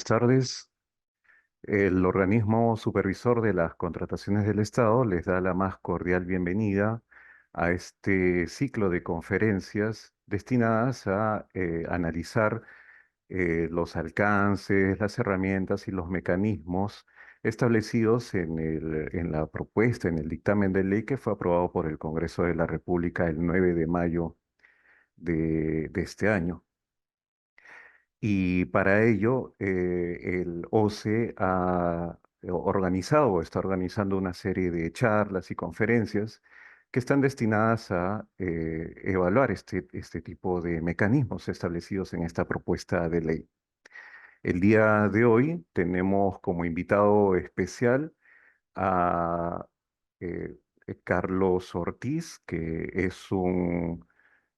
buenas tardes. El organismo supervisor de las contrataciones del Estado les da la más cordial bienvenida a este ciclo de conferencias destinadas a analizar los alcances, las herramientas y los mecanismos establecidos en la propuesta, en el dictamen de ley que fue aprobado por el Congreso de la República el 9 de mayo de este año. Y para ello, el OCE ha organizado o está organizando una serie de charlas y conferencias que están destinadas a evaluar este tipo de mecanismos establecidos en esta propuesta de ley. El día de hoy tenemos como invitado especial a eh, Carlos Ortiz, que es un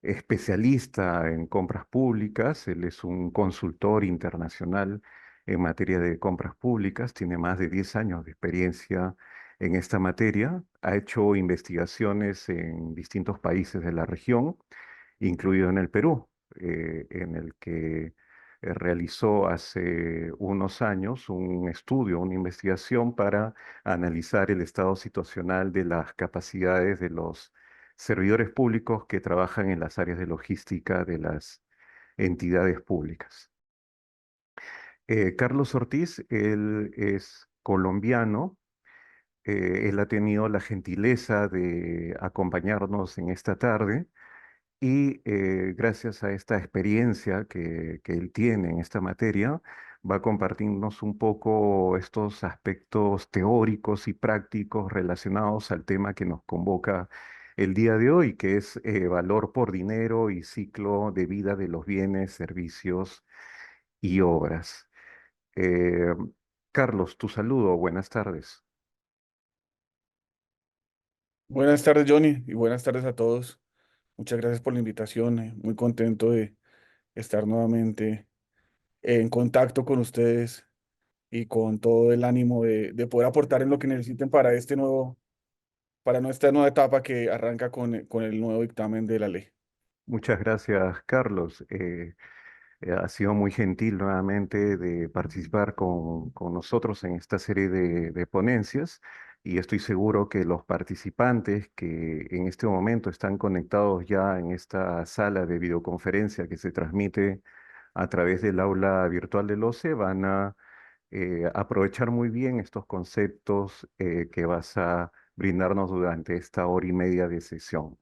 especialista en compras públicas. Él es un consultor internacional en materia de compras públicas, tiene más de 10 años de experiencia en esta materia, ha hecho investigaciones en distintos países de la región, incluido en el Perú, en el que realizó hace unos años un estudio, una investigación para analizar el estado situacional de las capacidades de los servidores públicos que trabajan en las áreas de logística de las entidades públicas. Carlos Ortiz, él es colombiano. Él ha tenido la gentileza de acompañarnos en esta tarde y gracias a esta experiencia que él tiene en esta materia, va a compartirnos un poco estos aspectos teóricos y prácticos relacionados al tema que nos convoca el día de hoy, que es valor por dinero y ciclo de vida de los bienes, servicios y obras. Eh, Carlos, tu saludo, buenas tardes. Buenas tardes, Johnny, y buenas tardes a todos. Muchas gracias por la invitación. Muy contento de estar nuevamente en contacto con ustedes y con todo el ánimo de poder aportar en lo que necesiten para para nuestra nueva etapa que arranca con el nuevo dictamen de la ley. Muchas gracias, Carlos. Ha sido muy gentil nuevamente de participar con nosotros en esta serie de ponencias y estoy seguro que los participantes que en este momento están conectados ya en esta sala de videoconferencia que se transmite a través del aula virtual del OCE van a aprovechar muy bien estos conceptos que vas a brindarnos durante esta hora y media de sesión.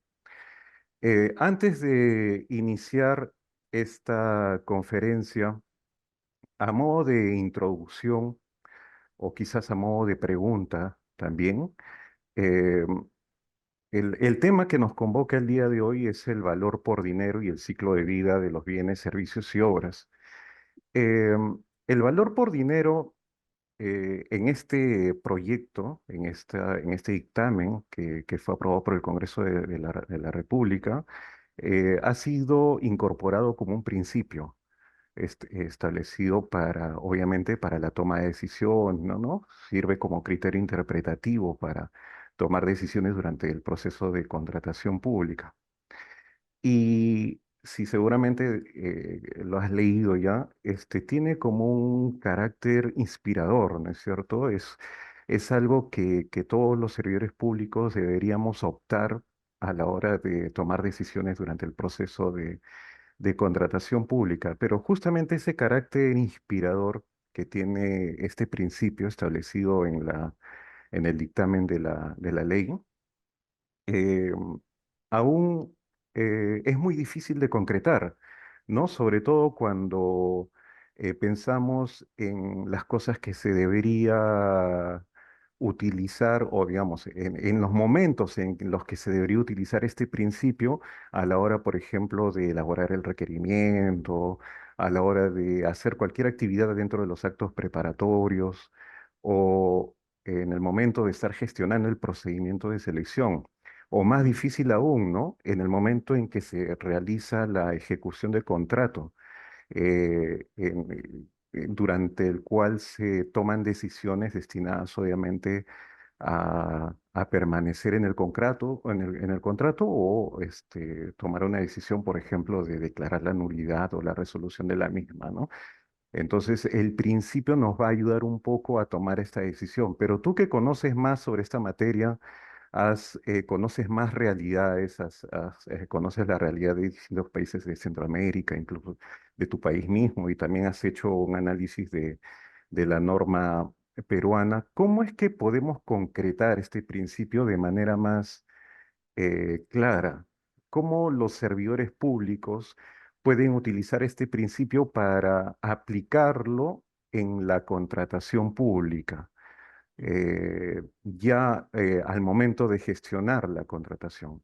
Antes de iniciar esta conferencia, a modo de introducción o quizás a modo de pregunta también, eh, el tema que nos convoca el día de hoy es el valor por dinero y el ciclo de vida de los bienes, servicios y obras. Eh, el valor por dinero en este proyecto, en este dictamen que fue aprobado por el Congreso de la República, ha sido incorporado como un principio establecido para, obviamente, para la toma de decisión, ¿no? Sirve como criterio interpretativo para tomar decisiones durante el proceso de contratación pública. Y si seguramente lo has leído ya, tiene como un carácter inspirador, ¿no es cierto? Es algo que todos los servidores públicos deberíamos optar a la hora de tomar decisiones durante el proceso de contratación pública. Pero justamente ese carácter inspirador que tiene este principio establecido en el dictamen de la ley, eh, aún es muy difícil de concretar, ¿no? Sobre todo cuando pensamos en las cosas que se debería utilizar o digamos, en los momentos en los que se debería utilizar este principio a la hora, por ejemplo, de elaborar el requerimiento, a la hora de hacer cualquier actividad dentro de los actos preparatorios o en el momento de estar gestionando el procedimiento de selección. O más difícil aún, ¿no? En el momento en que se realiza la ejecución del contrato, durante el cual se toman decisiones destinadas, obviamente, a permanecer en el contrato, en el contrato o tomar una decisión, por ejemplo, de declarar la nulidad o la resolución de la misma, ¿no? Entonces, el principio nos va a ayudar un poco a tomar esta decisión. Pero tú que conoces más sobre esta materia, conoces más realidades, conoces la realidad de distintos países de Centroamérica, incluso de tu país mismo, y también has hecho un análisis de la norma peruana. ¿Cómo es que podemos concretar este principio de manera más clara? ¿Cómo los servidores públicos pueden utilizar este principio para aplicarlo en la contratación pública, al momento de gestionar la contratación?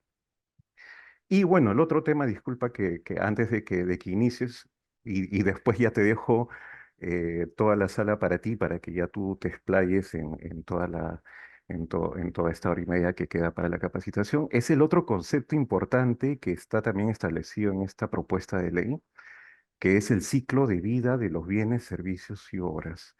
Y bueno, el otro tema, disculpa que antes de que inicies y después ya te dejo toda la sala para ti, para que ya tú te explayes en toda esta hora y media que queda para la capacitación, es el otro concepto importante que está también establecido en esta propuesta de ley, que es el ciclo de vida de los bienes, servicios y obras,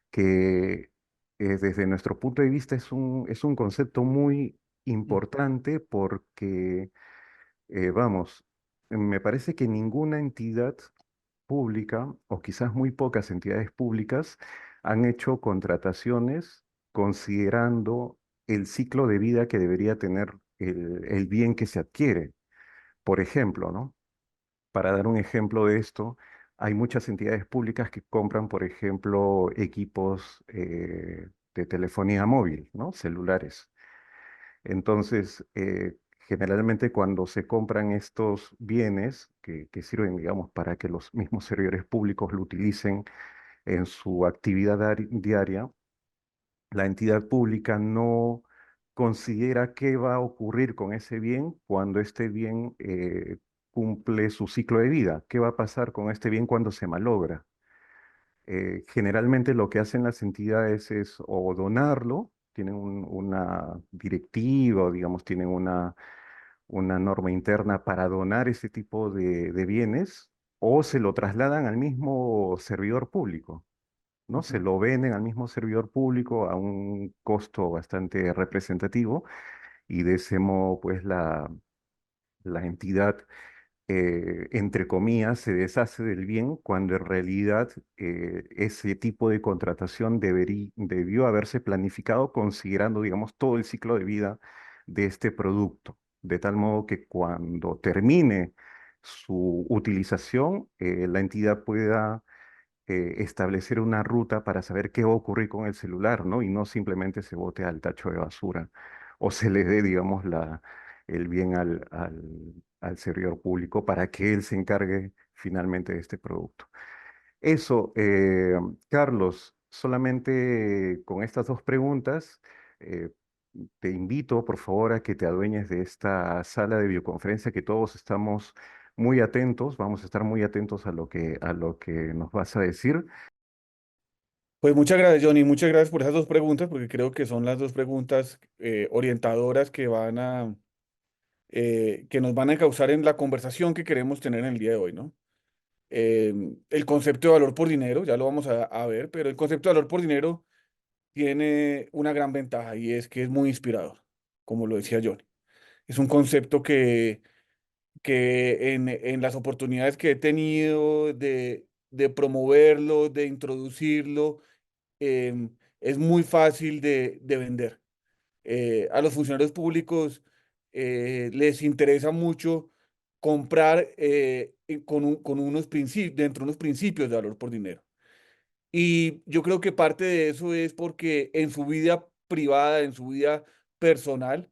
que desde nuestro punto de vista es un concepto muy importante porque vamos, me parece que ninguna entidad pública, o quizás muy pocas entidades públicas, han hecho contrataciones considerando el ciclo de vida que debería tener el bien que se adquiere. Por ejemplo, ¿no? Para dar un ejemplo de esto, hay muchas entidades públicas que compran, por ejemplo, equipos de telefonía móvil, ¿no? Celulares. Entonces, generalmente cuando se compran estos bienes que sirven, digamos, para que los mismos servidores públicos lo utilicen en su actividad diaria, la entidad pública no considera qué va a ocurrir con ese bien cuando este bien cumple su ciclo de vida, qué va a pasar con este bien cuando se malogra. Generalmente lo que hacen las entidades es o donarlo, tienen una directiva, o digamos, tienen una norma interna para donar ese tipo de bienes, o se lo trasladan al mismo servidor público, ¿no? Se Ujú. lo venden al mismo servidor público a un costo bastante representativo y de ese modo, pues la entidad entre comillas, se deshace del bien cuando en realidad ese tipo de contratación debió haberse planificado considerando, digamos, todo el ciclo de vida de este producto, de tal modo que cuando termine su utilización, la entidad pueda establecer una ruta para saber qué va a ocurrir con el celular, ¿no? Y no simplemente se bote al tacho de basura o se le dé, digamos, el bien al servidor público para que él se encargue finalmente de este producto. Eso, Carlos, solamente con estas dos preguntas, eh, te invito, por favor, a que te adueñes de esta sala de videoconferencia, que todos estamos muy atentos, vamos a estar muy atentos a lo que nos vas a decir. Pues muchas gracias, Johnny. Muchas gracias por esas dos preguntas, porque creo que son las dos preguntas orientadoras que nos van a causar en la conversación que queremos tener en el día de hoy, ¿no? El concepto de valor por dinero, ya lo vamos a ver, pero el concepto de valor por dinero tiene una gran ventaja y es que es muy inspirador, como lo decía Johnny. Es un concepto que en las oportunidades que he tenido de promoverlo, de introducirlo, es muy fácil de vender. A los funcionarios públicos les interesa mucho comprar con unos principios, dentro de unos principios de valor por dinero. Y yo creo que parte de eso es porque en su vida privada, en su vida personal,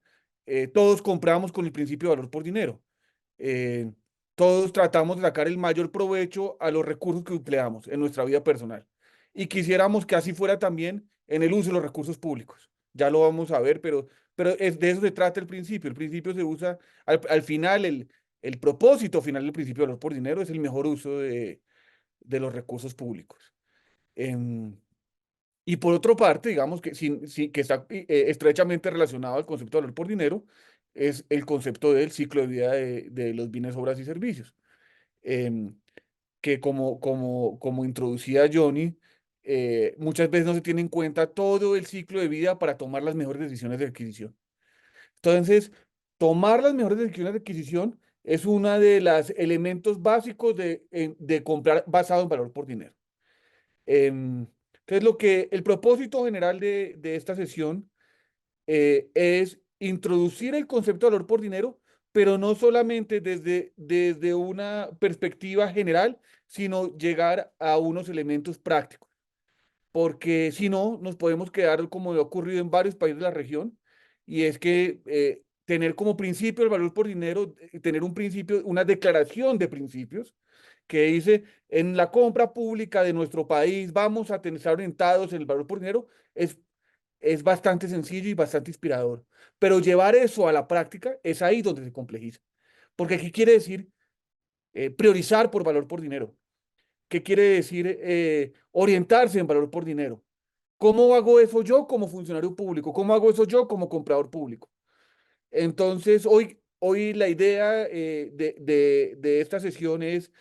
todos compramos con el principio de valor por dinero. Eh, Todos tratamos de sacar el mayor provecho a los recursos que empleamos en nuestra vida personal. Y quisiéramos que así fuera también en el uso de los recursos públicos. Ya lo vamos a ver, pero de eso se trata el principio. El principio se usa, al final, el propósito final del principio de valor por dinero es el mejor uso de los recursos públicos. Em, y por otra parte, digamos que, que está estrechamente relacionado al concepto de valor por dinero, es el concepto del ciclo de vida de los bienes, obras y servicios, em, que como introducía Johnny, muchas veces no se tiene en cuenta todo el ciclo de vida para tomar las mejores decisiones de adquisición. Entonces, tomar las mejores decisiones de adquisición es uno de los elementos básicos de comprar basado en valor por dinero. Entonces, el propósito general de esta sesión es introducir el concepto de valor por dinero, pero no solamente desde una perspectiva general, sino llegar a unos elementos prácticos, porque si no, nos podemos quedar como ha ocurrido en varios países de la región, y es que tener como principio el valor por dinero, tener un principio, una declaración de principios que dice, en la compra pública de nuestro país vamos a estar orientados en el valor por dinero, es bastante sencillo y bastante inspirador. Pero llevar eso a la práctica es ahí donde se complejiza. Porque ¿qué quiere decir priorizar por valor por dinero? ¿Qué quiere decir orientarse en valor por dinero? ¿Cómo hago eso yo como funcionario público? ¿Cómo hago eso yo como comprador público? Entonces, hoy la idea de esta sesión es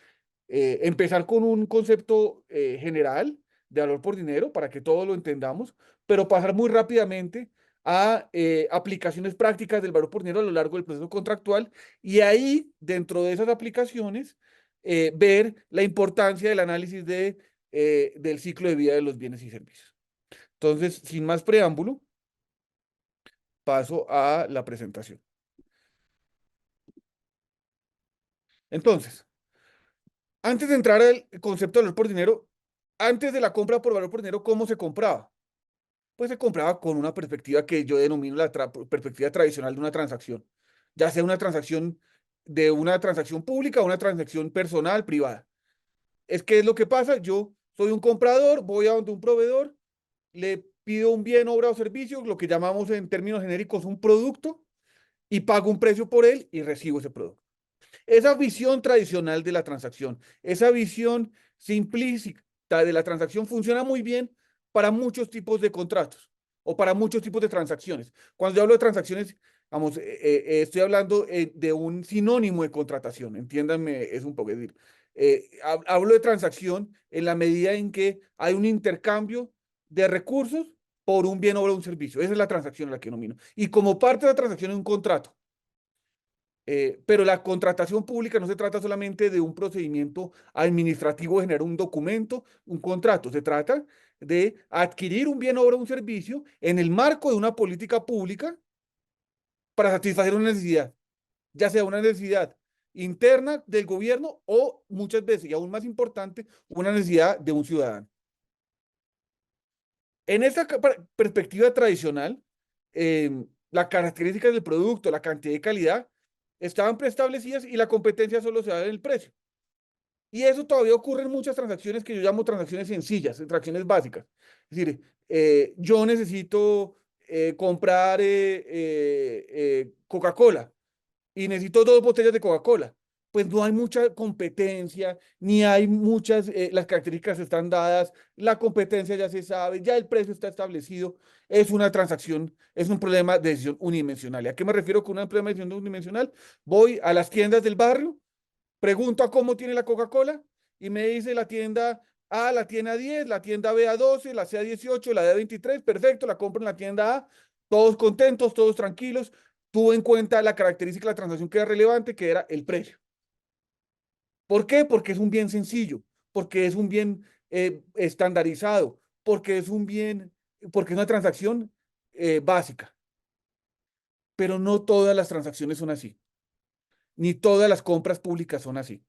empezar con un concepto general de valor por dinero para que todos lo entendamos, pero pasar muy rápidamente a aplicaciones prácticas del valor por dinero a lo largo del proceso contractual y ahí, dentro de esas aplicaciones, ver la importancia del análisis del ciclo de vida de los bienes y servicios. Entonces, sin más preámbulo, paso a la presentación. Entonces, antes de entrar al concepto de valor por dinero, antes de la compra por valor por dinero, ¿cómo se compraba? Pues se compraba con una perspectiva que yo denomino la perspectiva tradicional de una transacción, ya sea una transacción pública o una transacción personal, privada. Es que es lo que pasa, yo soy un comprador, voy a donde un proveedor, le pido un bien, obra o servicio, lo que llamamos en términos genéricos un producto, y pago un precio por él y recibo ese producto. Esa visión tradicional de la transacción, esa visión simplista de la transacción funciona muy bien para muchos tipos de contratos o para muchos tipos de transacciones. Cuando yo hablo de transacciones, vamos, estoy hablando de un sinónimo de contratación, entiéndanme, es un poco decir. Hablo de transacción en la medida en que hay un intercambio de recursos por un bien, obra o un servicio. Esa es la transacción a la que nomino. Y como parte de la transacción es un contrato. Pero la contratación pública no se trata solamente de un procedimiento administrativo de generar un documento, un contrato. Se trata de adquirir un bien, obra o un servicio en el marco de una política pública para satisfacer una necesidad, ya sea una necesidad interna del gobierno o muchas veces, y aún más importante, una necesidad de un ciudadano. En esta perspectiva tradicional, las características del producto, la cantidad y calidad, estaban preestablecidas y la competencia solo se da en el precio. Y eso todavía ocurre en muchas transacciones que yo llamo transacciones sencillas, transacciones básicas. Es decir, yo necesito comprar Coca-Cola y necesito 2 botellas de Coca-Cola. Pues no hay mucha competencia, ni hay muchas, las características están dadas, la competencia ya se sabe, ya el precio está establecido, es una transacción, es un problema de decisión unidimensional. ¿Y a qué me refiero con un problema de decisión unidimensional? Voy a las tiendas del barrio, pregunto a cómo tiene la Coca-Cola y me dice la tienda A, la tiene a 10, la tienda B a 12, la C a 18, la D a 23, perfecto, la compro en la tienda A, todos contentos, todos tranquilos, tuvo en cuenta la característica de la transacción que era relevante, que era el precio. ¿Por qué? Porque es un bien sencillo, porque es un bien estandarizado, porque es una transacción básica. Pero no todas las transacciones son así, ni todas las compras públicas son así.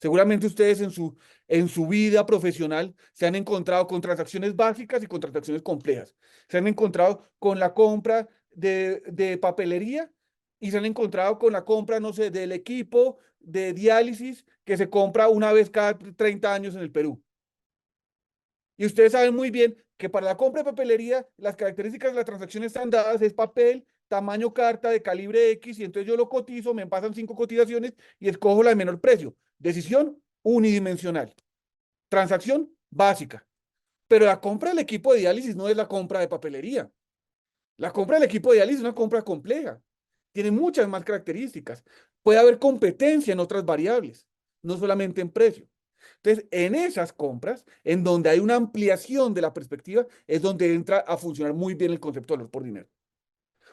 Seguramente ustedes en su vida profesional se han encontrado con transacciones básicas y con transacciones complejas. Se han encontrado con la compra de papelería y se han encontrado con la compra, no sé, del equipo de diálisis que se compra una vez cada 30 años en el Perú. Y ustedes saben muy bien que para la compra de papelería, las características de la transacción están dadas, es papel, tamaño carta de calibre X, y entonces yo lo cotizo, me pasan 5 cotizaciones y escojo la de menor precio. Decisión unidimensional. Transacción básica. Pero la compra del equipo de diálisis no es la compra de papelería. La compra del equipo de diálisis es una compra compleja. Tiene muchas más características. Puede haber competencia en otras variables, no solamente en precio. Entonces, en esas compras, en donde hay una ampliación de la perspectiva, es donde entra a funcionar muy bien el concepto de valor por dinero.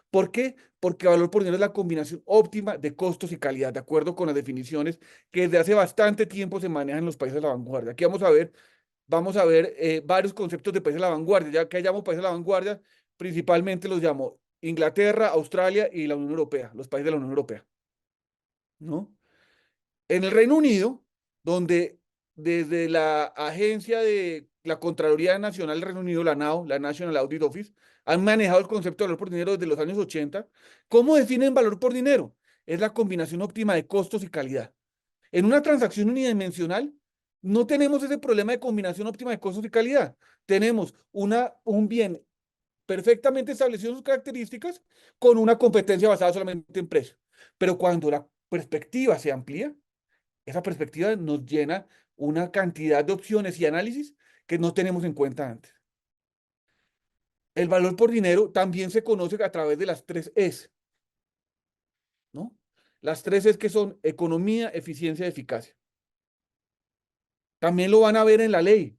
¿Por qué? Porque valor por dinero es la combinación óptima de costos y calidad, de acuerdo con las definiciones que desde hace bastante tiempo se manejan en los países de la vanguardia. Aquí vamos a ver vamos a ver varios conceptos de países a la vanguardia. Ya que llamo países a la vanguardia, principalmente los llamo Inglaterra, Australia y la Unión Europea, los países de la Unión Europea, ¿no? En el Reino Unido, donde desde la agencia de la Contraloría Nacional del Reino Unido, la NAO, la National Audit Office, han manejado el concepto de valor por dinero desde los años 80. ¿Cómo definen valor por dinero? Es la combinación óptima de costos y calidad. En una transacción unidimensional, no tenemos ese problema de combinación óptima de costos y calidad. Tenemos un bien perfectamente establecido en sus características con una competencia basada solamente en precio. Pero cuando la perspectiva se amplía, esa perspectiva nos llena una cantidad de opciones y análisis que no tenemos en cuenta antes. El valor por dinero también se conoce a través de las tres Es, ¿no? Las tres Es que son economía, eficiencia y eficacia. También lo van a ver en la ley.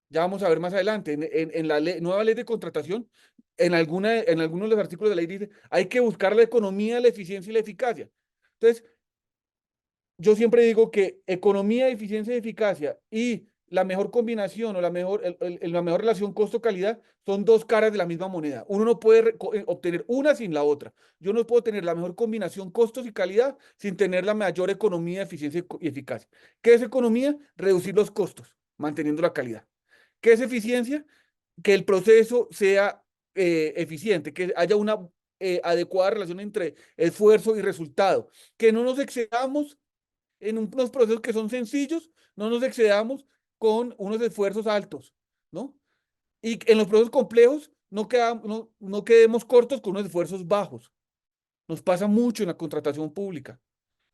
Ya vamos a ver más adelante. En la nueva ley de contratación, en algunos de los artículos de la ley dice, hay que buscar la economía, la eficiencia y la eficacia. Entonces, yo siempre digo que economía, eficiencia y eficacia y la mejor combinación o la mejor relación costo-calidad son dos caras de la misma moneda. Uno no puede obtener una sin la otra. Yo no puedo tener la mejor combinación costos y calidad sin tener la mayor economía, eficiencia y eficacia. ¿Qué es economía? Reducir los costos, manteniendo la calidad. ¿Qué es eficiencia? Que el proceso sea eficiente, que haya una adecuada relación entre esfuerzo y resultado, que no nos excedamos en unos procesos que son sencillos, no nos excedamos con unos esfuerzos altos, ¿no? Y en los procesos complejos no quedemos cortos con unos esfuerzos bajos. Nos pasa mucho en la contratación pública,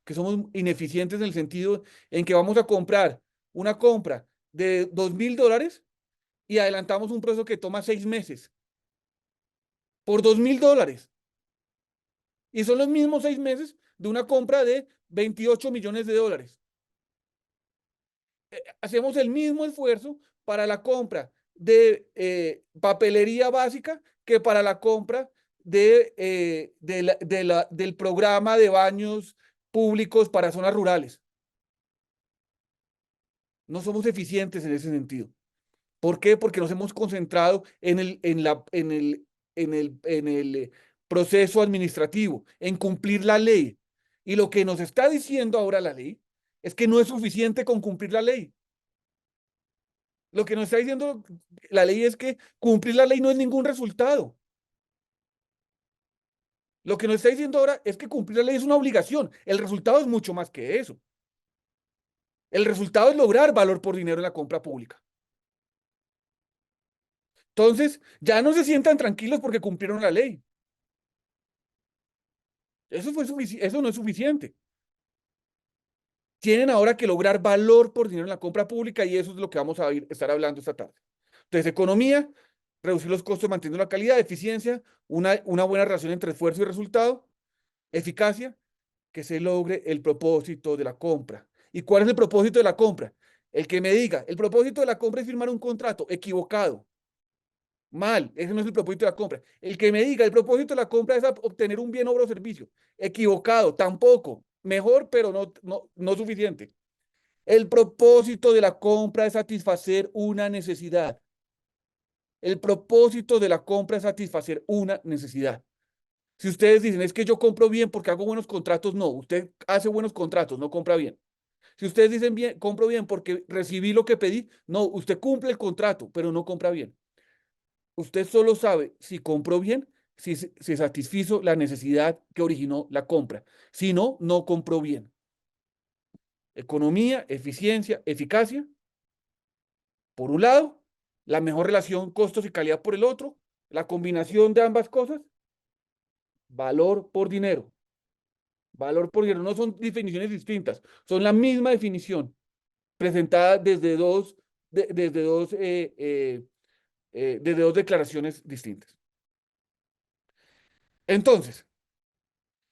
que somos ineficientes en el sentido en que vamos a comprar una compra de $2.000 y adelantamos un proceso que toma 6 meses por $2.000. Y son los mismos 6 meses de una compra de $28 millones. Hacemos el mismo esfuerzo para la compra de papelería básica que para la compra del programa de baños públicos para zonas rurales. No somos eficientes en ese sentido. ¿Por qué? Porque nos hemos concentrado en el proceso administrativo, en cumplir la ley. Y lo que nos está diciendo ahora la ley es que no es suficiente con cumplir la ley. Lo que nos está diciendo la ley es que cumplir la ley no es ningún resultado. Lo que nos está diciendo ahora es que cumplir la ley es una obligación. El resultado es mucho más que eso. El resultado es lograr valor por dinero en la compra pública. Entonces, ya no se sientan tranquilos porque cumplieron la ley. Eso no es suficiente. Tienen ahora que lograr valor por dinero en la compra pública y eso es lo que vamos a estar hablando esta tarde. Entonces, economía, reducir los costos manteniendo la calidad, eficiencia, una buena relación entre esfuerzo y resultado, eficacia, que se logre el propósito de la compra. ¿Y cuál es el propósito de la compra? El que me diga, el propósito de la compra es firmar un contrato equivocado. Mal, ese no es el propósito de la compra. El que me diga, el propósito de la compra es obtener un bien, obra o servicio. Equivocado, tampoco. Mejor, pero no suficiente. El propósito de la compra es satisfacer una necesidad. El propósito de la compra es satisfacer una necesidad. Si ustedes dicen, es que yo compro bien porque hago buenos contratos, no, usted hace buenos contratos, no compra bien. Si ustedes dicen bien, compro bien porque recibí lo que pedí, no, usted cumple el contrato, pero no compra bien. Usted solo sabe si compró bien, si se satisfizo la necesidad que originó la compra. Si no, no compró bien. Economía, eficiencia, eficacia, por un lado, la mejor relación costos y calidad por el otro, la combinación de ambas cosas, valor por dinero. Valor por dinero no son definiciones distintas, son la misma definición presentada desde dos declaraciones distintas. Entonces,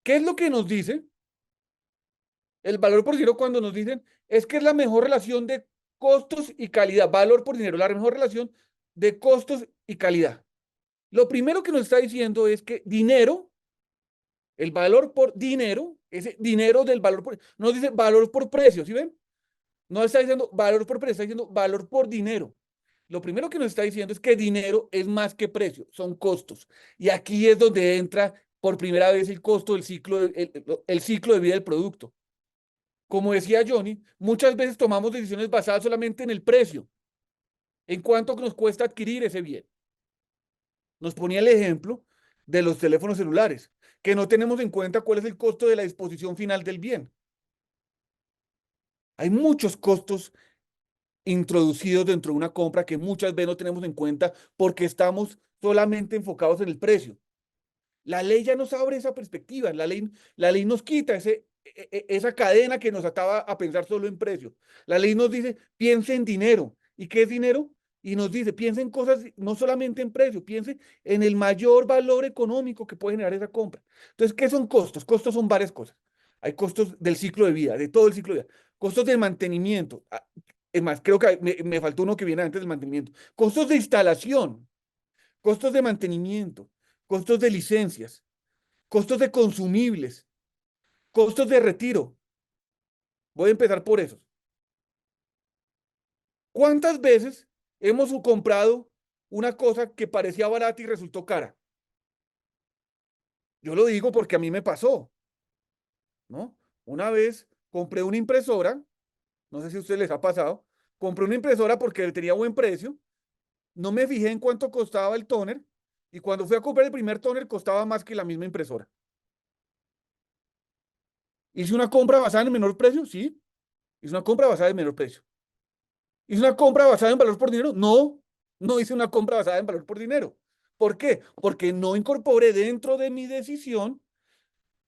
¿qué es lo que nos dice el valor por dinero cuando nos dicen es que es la mejor relación de costos y calidad? Valor por dinero, la mejor relación de costos y calidad. Lo primero que nos está diciendo es que dinero, el valor por dinero, ese dinero del valor por, no dice valor por precio, ¿sí ven? No está diciendo valor por precio, está diciendo valor por dinero. Lo primero que nos está diciendo es que dinero es más que precio, son costos. Y aquí es donde entra por primera vez el costo del ciclo, el ciclo de vida del producto. Como decía Johnny, muchas veces tomamos decisiones basadas solamente en el precio, en cuánto nos cuesta adquirir ese bien. Nos ponía el ejemplo de los teléfonos celulares, que no tenemos en cuenta cuál es el costo de la disposición final del bien. Hay muchos costos introducidos dentro de una compra que muchas veces no tenemos en cuenta porque estamos solamente enfocados en el precio. La ley ya nos abre esa perspectiva, la ley nos quita esa cadena que nos ataba a pensar solo en precio. La ley nos dice, piense en dinero. ¿Y qué es dinero? Y nos dice, piense en cosas, no solamente en precio, piense en el mayor valor económico que puede generar esa compra. Entonces, ¿qué son costos? Costos son varias cosas. Hay costos del ciclo de vida, de todo el ciclo de vida. Costos de mantenimiento. Es más, creo que me faltó uno que viene antes del mantenimiento. Costos de instalación, costos de mantenimiento, costos de licencias, costos de consumibles, costos de retiro. Voy a empezar por esos. ¿Cuántas veces hemos comprado una cosa que parecía barata y resultó cara? Yo lo digo porque a mí me pasó, ¿no? Una vez compré una impresora, no sé si a ustedes les ha pasado, compré una impresora porque tenía buen precio, no me fijé en cuánto costaba el tóner y cuando fui a comprar el primer tóner costaba más que la misma impresora. ¿Hice una compra basada en el menor precio? Sí, hice una compra basada en menor precio. ¿Hice una compra basada en valor por dinero? No, no hice una compra basada en valor por dinero. ¿Por qué? Porque no incorporé dentro de mi decisión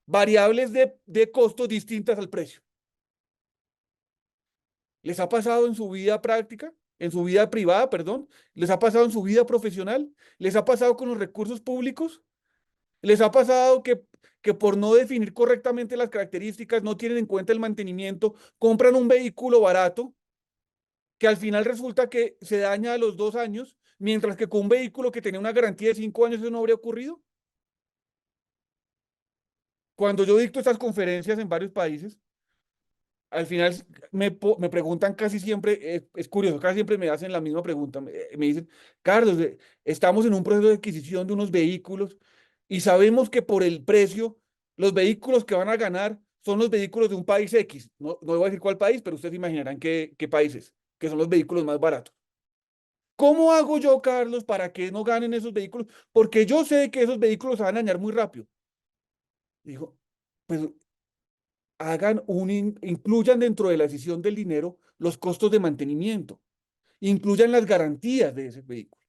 variables de costos distintas al precio. ¿Les ha pasado en su vida práctica? En su vida privada, perdón. ¿Les ha pasado en su vida profesional? ¿Les ha pasado con los recursos públicos? ¿Les ha pasado que por no definir correctamente las características, no tienen en cuenta el mantenimiento, compran un vehículo barato que al final resulta que se daña a los 2 años, mientras que con un vehículo que tenía una garantía de 5 años eso no habría ocurrido? Cuando yo dicto estas conferencias en varios países, al final me preguntan casi siempre, es curioso, casi siempre me hacen la misma pregunta, me dicen, Carlos, estamos en un proceso de adquisición de unos vehículos y sabemos que por el precio, los vehículos que van a ganar son los vehículos de un país X. No, no voy a decir cuál país, pero ustedes imaginarán qué países, que son los vehículos más baratos. ¿Cómo hago yo, Carlos, para que no ganen esos vehículos? Porque yo sé que esos vehículos se van a dañar muy rápido. Digo, pues incluyan dentro de la decisión del dinero los costos de mantenimiento, incluyan las garantías de ese vehículo,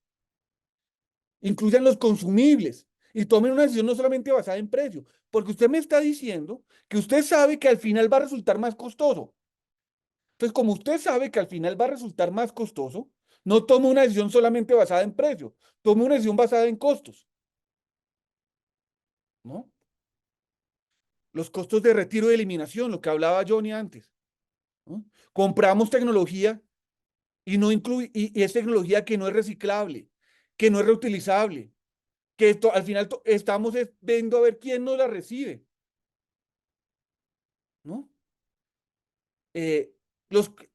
incluyan los consumibles y tomen una decisión no solamente basada en precio, porque usted me está diciendo que usted sabe que al final va a resultar más costoso. Entonces, como usted sabe que al final va a resultar más costoso, no tome una decisión solamente basada en precio, tome una decisión basada en costos, ¿no? Los costos de retiro y eliminación, lo que hablaba Johnny antes, ¿no? Compramos tecnología y no incluye, y es tecnología que no es reciclable, que no es reutilizable, que esto, al final estamos viendo a ver quién nos la recibe, ¿no? Eh,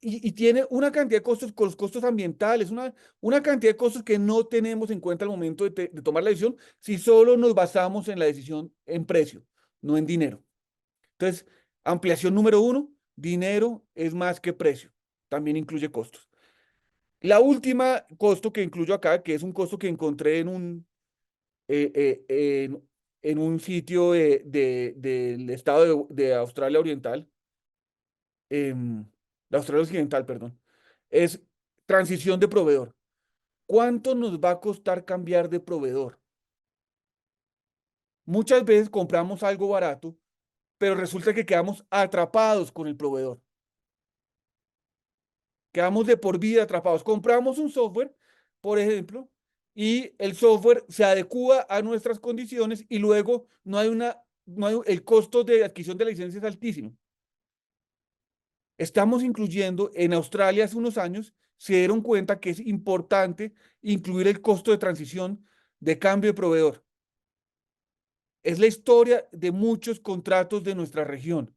y tiene una cantidad de costos, con los costos ambientales, una cantidad de costos que no tenemos en cuenta al momento de tomar la decisión si solo nos basamos en la decisión en precio, no en dinero. Entonces, ampliación número uno, dinero es más que precio, también incluye costos. La última costo que incluyo acá, que es un costo que encontré eh, eh, en, en un sitio del estado de Australia Oriental, de Australia Occidental, perdón, es transición de proveedor. ¿Cuánto nos va a costar cambiar de proveedor? Muchas veces compramos algo barato, pero resulta que quedamos atrapados con el proveedor. Quedamos de por vida atrapados. Compramos un software, por ejemplo, y el software se adecua a nuestras condiciones y luego el costo de adquisición de la licencia es altísimo. Estamos incluyendo, en Australia hace unos años, se dieron cuenta que es importante incluir el costo de transición de cambio de proveedor. Es la historia de muchos contratos de nuestra región.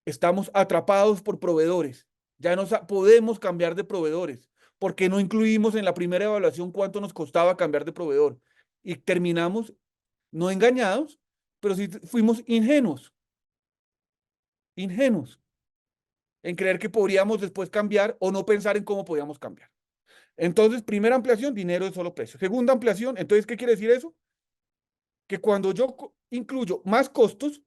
Estamos atrapados por proveedores. Ya no podemos cambiar de proveedores porque no incluimos en la primera evaluación cuánto nos costaba cambiar de proveedor. Y terminamos no engañados, pero sí fuimos ingenuos en creer que podríamos después cambiar o no pensar en cómo podíamos cambiar. Entonces, primera ampliación, dinero de solo precio. Segunda ampliación, entonces, ¿qué quiere decir eso? Que cuando yo incluyo más costos,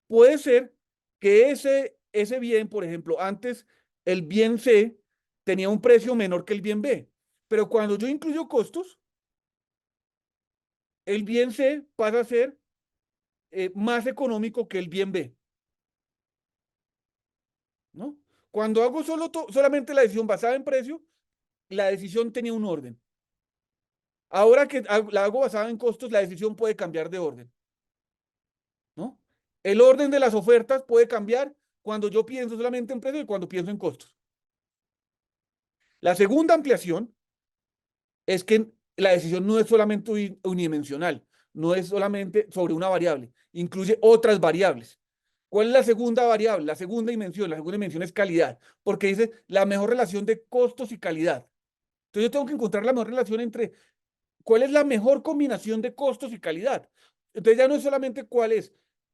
puede ser que ese bien, por ejemplo, antes el bien C tenía un precio menor que el bien B, pero cuando yo incluyo costos, el bien C pasa a ser más económico que el bien B, ¿no? Cuando hago solamente la decisión basada en precio, la decisión tenía un orden. Ahora que la hago basada en costos, la decisión puede cambiar de orden, ¿no? El orden de las ofertas puede cambiar cuando yo pienso solamente en precio y cuando pienso en costos. La segunda ampliación es que la decisión no es solamente unidimensional, no es solamente sobre una variable, incluye otras variables. ¿Cuál es la segunda variable? La segunda dimensión es calidad, porque dice la mejor relación de costos y calidad. Entonces yo tengo que encontrar la mejor relación entre cuál es la mejor combinación de costos y calidad. Entonces ya no es solamente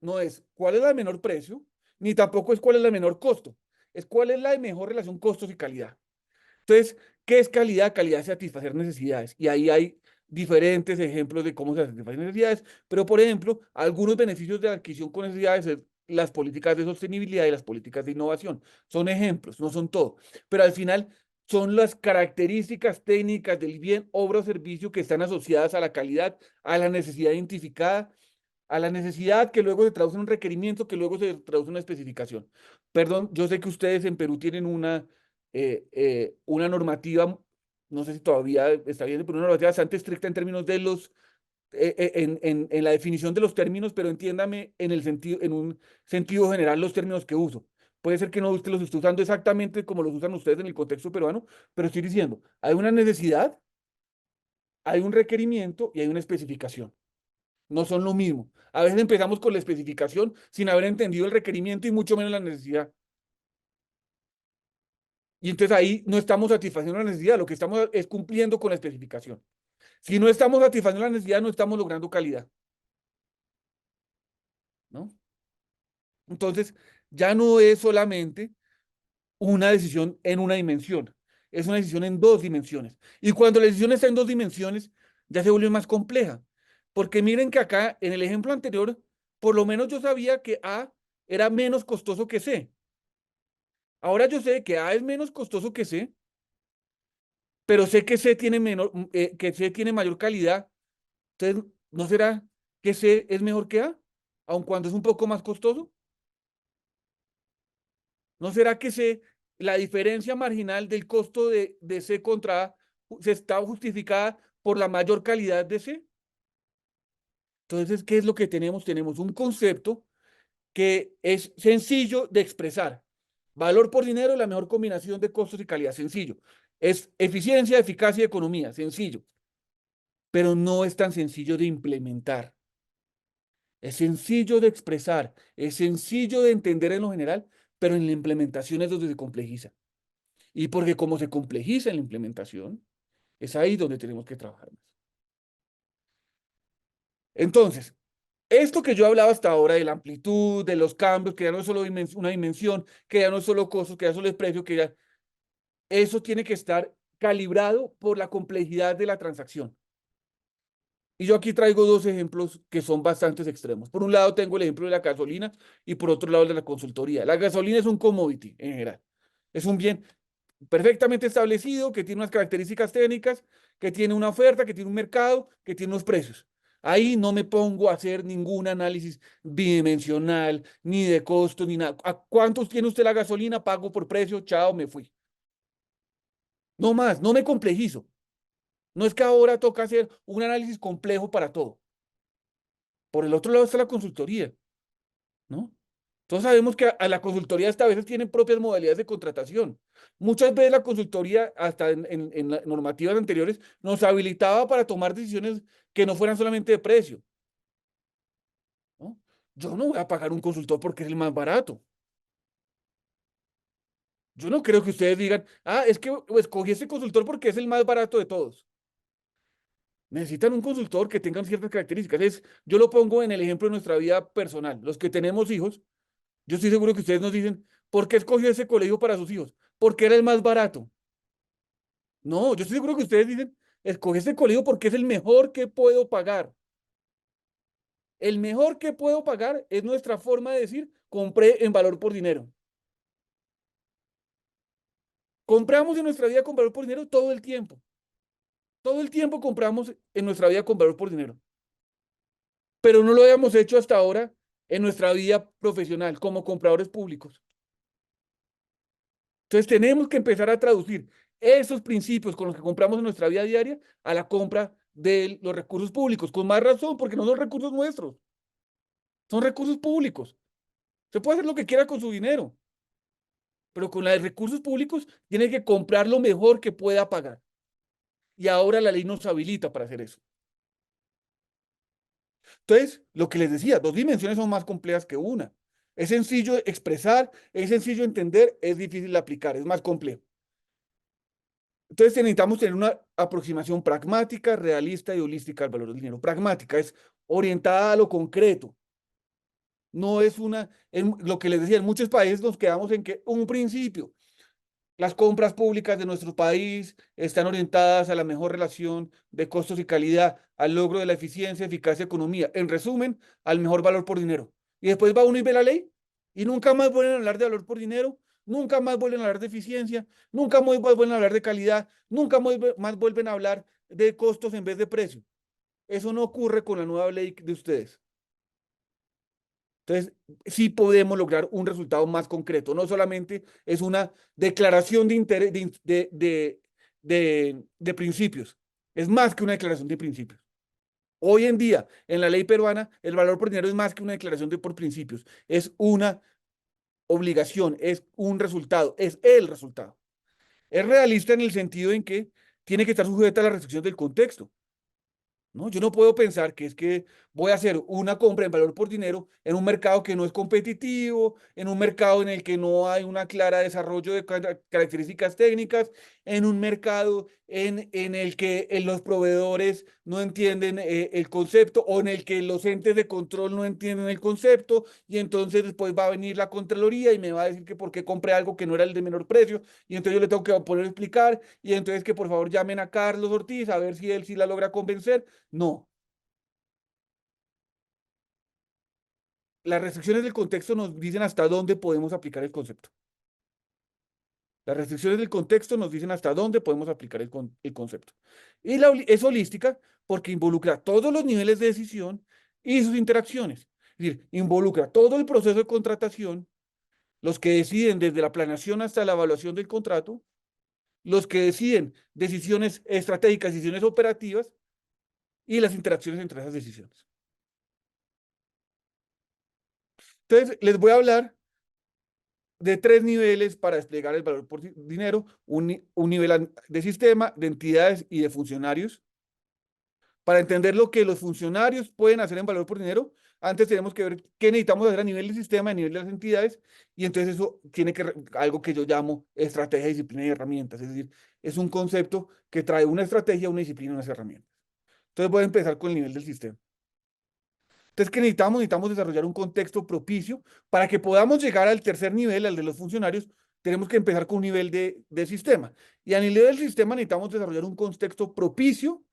no es cuál es la menor precio, ni tampoco es cuál es la menor costo, es cuál es la mejor relación costos y calidad. Entonces, ¿qué es calidad? Calidad es satisfacer necesidades. Y ahí hay diferentes ejemplos de cómo se satisfacen necesidades, pero por ejemplo, algunos beneficios de la adquisición con necesidades es las políticas de sostenibilidad y las políticas de innovación. Son ejemplos, no son todo, pero al final son las características técnicas del bien, obra o servicio que están asociadas a la calidad, a la necesidad identificada, a la necesidad que luego se traduce en un requerimiento, que luego se traduce en una especificación. Perdón, yo sé que ustedes en Perú tienen una normativa, no sé si todavía está bien, pero una normativa bastante estricta en términos de en la definición de los términos, pero entiéndame en un sentido general los términos que uso. Puede ser que no usted los esté usando exactamente como los usan ustedes en el contexto peruano, pero estoy diciendo, hay una necesidad, hay un requerimiento y hay una especificación. No son lo mismo. A veces empezamos con la especificación sin haber entendido el requerimiento y mucho menos la necesidad. Y entonces ahí no estamos satisfaciendo la necesidad, lo que estamos es cumpliendo con la especificación. Si no estamos satisfaciendo la necesidad, no estamos logrando calidad, ¿no? Entonces, ya no es solamente una decisión en una dimensión, es una decisión en dos dimensiones. Y cuando la decisión está en dos dimensiones, ya se vuelve más compleja. Porque miren que acá, en el ejemplo anterior, por lo menos yo sabía que A era menos costoso que C. Ahora yo sé que A es menos costoso que C, pero sé que que C tiene mayor calidad. Entonces, ¿no será que C es mejor que A? Aun cuando es un poco más costoso. ¿No será que la diferencia marginal del costo de C contra A se está justificada por la mayor calidad de C? Entonces, ¿qué es lo que tenemos? Tenemos un concepto que es sencillo de expresar. Valor por dinero, la mejor combinación de costos y calidad. Sencillo. Es eficiencia, eficacia y economía. Sencillo. Pero no es tan sencillo de implementar. Es sencillo de expresar. Es sencillo de entender en lo general, pero en la implementación es donde se complejiza. Y porque como se complejiza en la implementación, es ahí donde tenemos que trabajar más. Entonces, esto que yo hablaba hasta ahora de la amplitud, de los cambios, que ya no es solo una dimensión, que ya no es solo costos, que ya solo es precio, que ya eso tiene que estar calibrado por la complejidad de la transacción. Y yo aquí traigo dos ejemplos que son bastante extremos. Por un lado tengo el ejemplo de la gasolina y por otro lado el de la consultoría. La gasolina es un commodity en general. Es un bien perfectamente establecido, que tiene unas características técnicas, que tiene una oferta, que tiene un mercado, que tiene unos precios. Ahí no me pongo a hacer ningún análisis bidimensional, ni de costo, ni nada. ¿A cuántos tiene usted la gasolina? Pago por precio, chao, me fui. No más, no me complejizo. No es que ahora toca hacer un análisis complejo para todo. Por el otro lado está la consultoría, ¿no? Todos sabemos que a la consultoría hasta a veces tienen propias modalidades de contratación. Muchas veces la consultoría, hasta en las normativas anteriores, nos habilitaba para tomar decisiones que no fueran solamente de precio, ¿no? Yo no voy a pagar un consultor porque es el más barato. Yo no creo que ustedes digan, ah, es que escogí este consultor porque es el más barato de todos. Necesitan un consultor que tenga ciertas características. Yo lo pongo en el ejemplo de nuestra vida personal. Los que tenemos hijos, yo estoy seguro que ustedes nos dicen, ¿por qué escogió ese colegio para sus hijos? Porque era el más barato. No, yo estoy seguro que ustedes dicen, escogí ese colegio porque es el mejor que puedo pagar. El mejor que puedo pagar es nuestra forma de decir, compré en valor por dinero. Compramos en nuestra vida con valor por dinero todo el tiempo. Todo el tiempo compramos en nuestra vida con valor por dinero. Pero no lo habíamos hecho hasta ahora en nuestra vida profesional como compradores públicos. Entonces tenemos que empezar a traducir esos principios con los que compramos en nuestra vida diaria a la compra de los recursos públicos, con más razón, porque no son recursos nuestros, son recursos públicos. Se puede hacer lo que quiera con su dinero, pero con los recursos públicos tiene que comprar lo mejor que pueda pagar. Y ahora la ley nos habilita para hacer eso. Entonces, lo que les decía, dos dimensiones son más complejas que una. Es sencillo expresar, es sencillo entender, es difícil de aplicar, es más complejo. Entonces necesitamos tener una aproximación pragmática, realista y holística al valor del dinero. Pragmática es orientada a lo concreto. No es lo que les decía, en muchos países nos quedamos en que un principio, las compras públicas de nuestro país están orientadas a la mejor relación de costos y calidad, al logro de la eficiencia, eficacia, economía. En resumen, al mejor valor por dinero. Y después va uno y ve la ley y nunca más vuelven a hablar de valor por dinero, nunca más vuelven a hablar de eficiencia, nunca más vuelven a hablar de calidad, nunca más vuelven a hablar de costos en vez de precio. Eso no ocurre con la nueva ley de ustedes. Entonces, sí podemos lograr un resultado más concreto. No solamente es una declaración de interés, de principios. Es más que una declaración de principios. Hoy en día, en la ley peruana, el valor por dinero es más que una declaración por principios. Es una obligación, es un resultado, es el resultado. Es realista en el sentido en que tiene que estar sujeta a la restricción del contexto. ¿No? Yo no puedo pensar que es que voy a hacer una compra en valor por dinero en un mercado que no es competitivo, en un mercado en el que no hay una clara desarrollo de características técnicas, en un mercado en el que los proveedores no entienden el concepto o en el que los entes de control no entienden el concepto y entonces después va a venir la Contraloría y me va a decir que por qué compré algo que no era el de menor precio y entonces yo le tengo que poner a explicar y entonces que por favor llamen a Carlos Ortiz a ver si él sí la logra convencer. No, las restricciones del contexto nos dicen hasta dónde podemos aplicar el concepto. Las restricciones del contexto nos dicen hasta dónde podemos aplicar el concepto. Y es holística porque involucra todos los niveles de decisión y sus interacciones. Es decir, involucra todo el proceso de contratación, los que deciden desde la planeación hasta la evaluación del contrato, los que deciden decisiones estratégicas, decisiones operativas y las interacciones entre esas decisiones. Entonces, les voy a hablar de tres niveles para desplegar el valor por dinero, un nivel de sistema, de entidades y de funcionarios. Para entender lo que los funcionarios pueden hacer en valor por dinero, antes tenemos que ver qué necesitamos hacer a nivel del sistema, a nivel de las entidades, y entonces eso tiene algo que yo llamo estrategia, disciplina y herramientas. Es decir, es un concepto que trae una estrategia, una disciplina y unas herramientas. Entonces voy a empezar con el nivel del sistema. Entonces, ¿qué necesitamos? Necesitamos desarrollar un contexto propicio para que podamos llegar al tercer nivel, al de los funcionarios. Tenemos que empezar con un nivel de sistema. Y a nivel del sistema necesitamos desarrollar un contexto propicio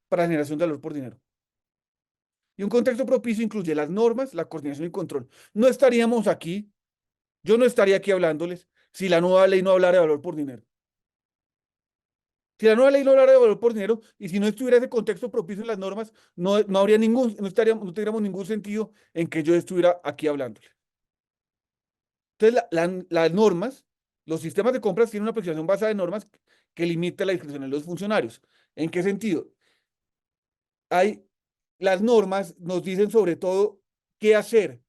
para la generación de valor por dinero. Y un contexto propicio incluye las normas, la coordinación y control. No estaríamos aquí, yo no estaría aquí hablándoles si la nueva ley no hablara de valor por dinero. Si la nueva ley no hablara de valor por dinero y si no estuviera ese contexto propicio en las normas, no habría no tendríamos ningún sentido en que yo estuviera aquí hablándoles. Entonces, las normas, los sistemas de compras tienen una aproximación basada en normas que limita la discrecionalidad de los funcionarios. ¿En qué sentido? Hay, las normas nos dicen sobre todo qué hacer,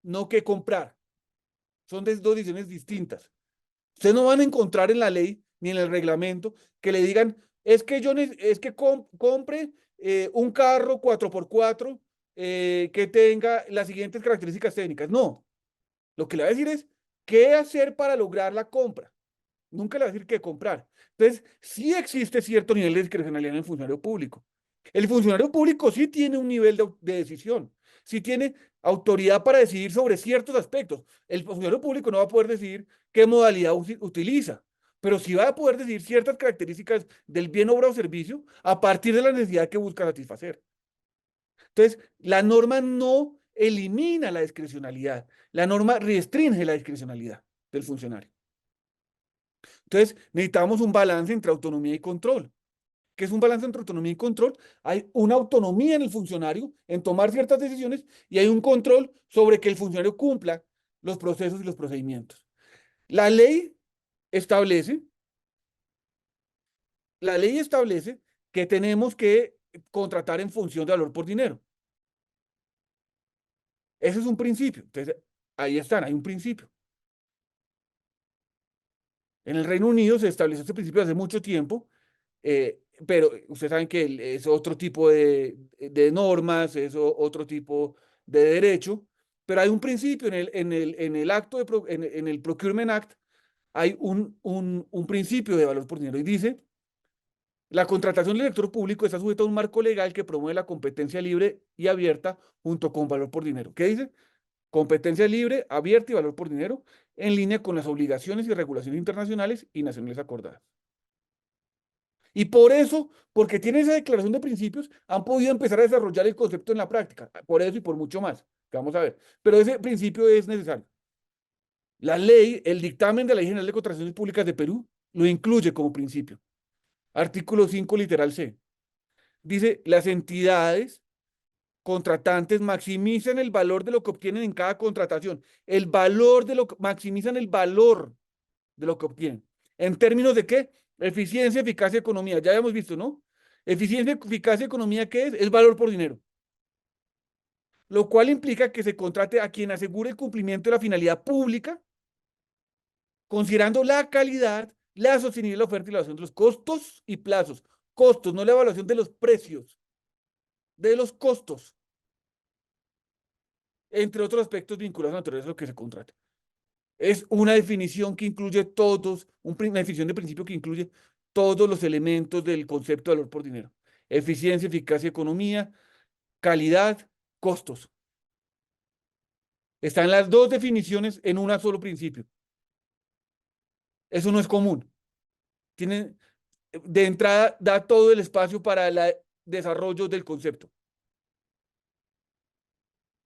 no qué comprar. Son dos decisiones distintas. Ustedes no van a encontrar en la ley ni en el reglamento que le digan, es que compre un carro 4x4 que tenga las siguientes características técnicas. No, lo que le va a decir es ¿Qué hacer para lograr la compra? Nunca le va a decir qué comprar. Entonces, sí existe cierto nivel de discrecionalidad en el funcionario público. El funcionario público sí tiene un nivel de decisión, sí tiene autoridad para decidir sobre ciertos aspectos. El funcionario público no va a poder decidir qué modalidad utiliza, pero sí va a poder decidir ciertas características del bien, obra o servicio a partir de la necesidad que busca satisfacer. Entonces, la norma no elimina la discrecionalidad, la norma restringe la discrecionalidad del funcionario. Entonces, necesitamos un balance entre autonomía y control. ¿Qué es un balance entre autonomía y control? Hay una autonomía en el funcionario en tomar ciertas decisiones y hay un control sobre que el funcionario cumpla los procesos y los procedimientos. La ley establece, la ley establece que tenemos que contratar en función de valor por dinero. Ese es un principio. Entonces, ahí están, hay un principio. En el Reino Unido se estableció este principio hace mucho tiempo, pero ustedes saben que es otro tipo de normas, es otro tipo de derecho, pero hay un principio en el acto en el Procurement Act, hay un principio de valor por dinero y dice, la contratación del sector público está sujeta a un marco legal que promueve la competencia libre y abierta junto con valor por dinero. ¿Qué dice? Competencia libre, abierta y valor por dinero, en línea con las obligaciones y regulaciones internacionales y nacionales acordadas. Y por eso, porque tienen esa declaración de principios, han podido empezar a desarrollar el concepto en la práctica. Por eso y por mucho más, que vamos a ver. Pero ese principio es necesario. La ley, el dictamen de la Ley General de Contrataciones Públicas de Perú, lo incluye como principio. Artículo 5, literal C. Dice, las entidades contratantes maximizan el valor de lo que obtienen en cada contratación. El valor de lo que maximizan el valor de lo que obtienen. ¿En términos de qué? Eficiencia, eficacia, economía. Ya habíamos visto, ¿no? Eficiencia, eficacia, economía, ¿qué es? Es valor por dinero. Lo cual implica que se contrate a quien asegure el cumplimiento de la finalidad pública, considerando la calidad, la sostenibilidad de la oferta y la evaluación de los costos y plazos. Costos, no la evaluación de los precios, de los costos, entre otros aspectos vinculados a la naturaleza de lo que se contrata. Es una definición que incluye todos, una definición de principio que incluye todos los elementos del concepto de valor por dinero. Eficiencia, eficacia, economía, calidad, costos. Están las dos definiciones en un solo principio. Eso no es común. Tiene, de entrada, da todo el espacio para el desarrollo del concepto.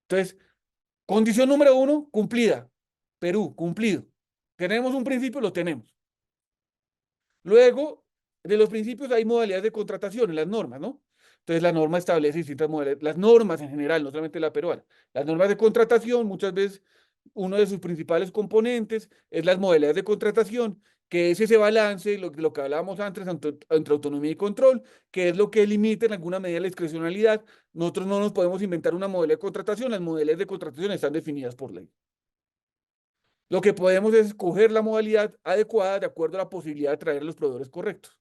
Entonces, condición número uno, cumplida. Perú, cumplido. ¿Tenemos un principio? Lo tenemos. Luego, de los principios hay modalidades de contratación en las normas, ¿no? Entonces, la norma establece distintas modalidades, las normas en general, no solamente la peruana. Las normas de contratación, muchas veces, uno de sus principales componentes es las modalidades de contratación, que es ese balance, lo que hablábamos antes, entre autonomía y control, que es lo que limita en alguna medida la discrecionalidad. Nosotros no nos podemos inventar una modalidad de contratación, las modalidades de contratación están definidas por ley. Lo que podemos es escoger la modalidad adecuada de acuerdo a la posibilidad de traer a los proveedores correctos.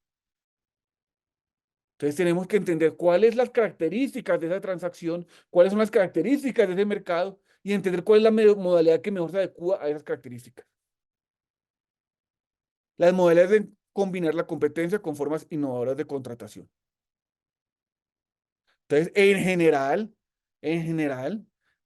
Entonces tenemos que entender cuáles las características de esa transacción, cuáles son las características de ese mercado y entender cuál es la modalidad que mejor se adecua a esas características. Las modalidades de combinar la competencia con formas innovadoras de contratación. Entonces, en general,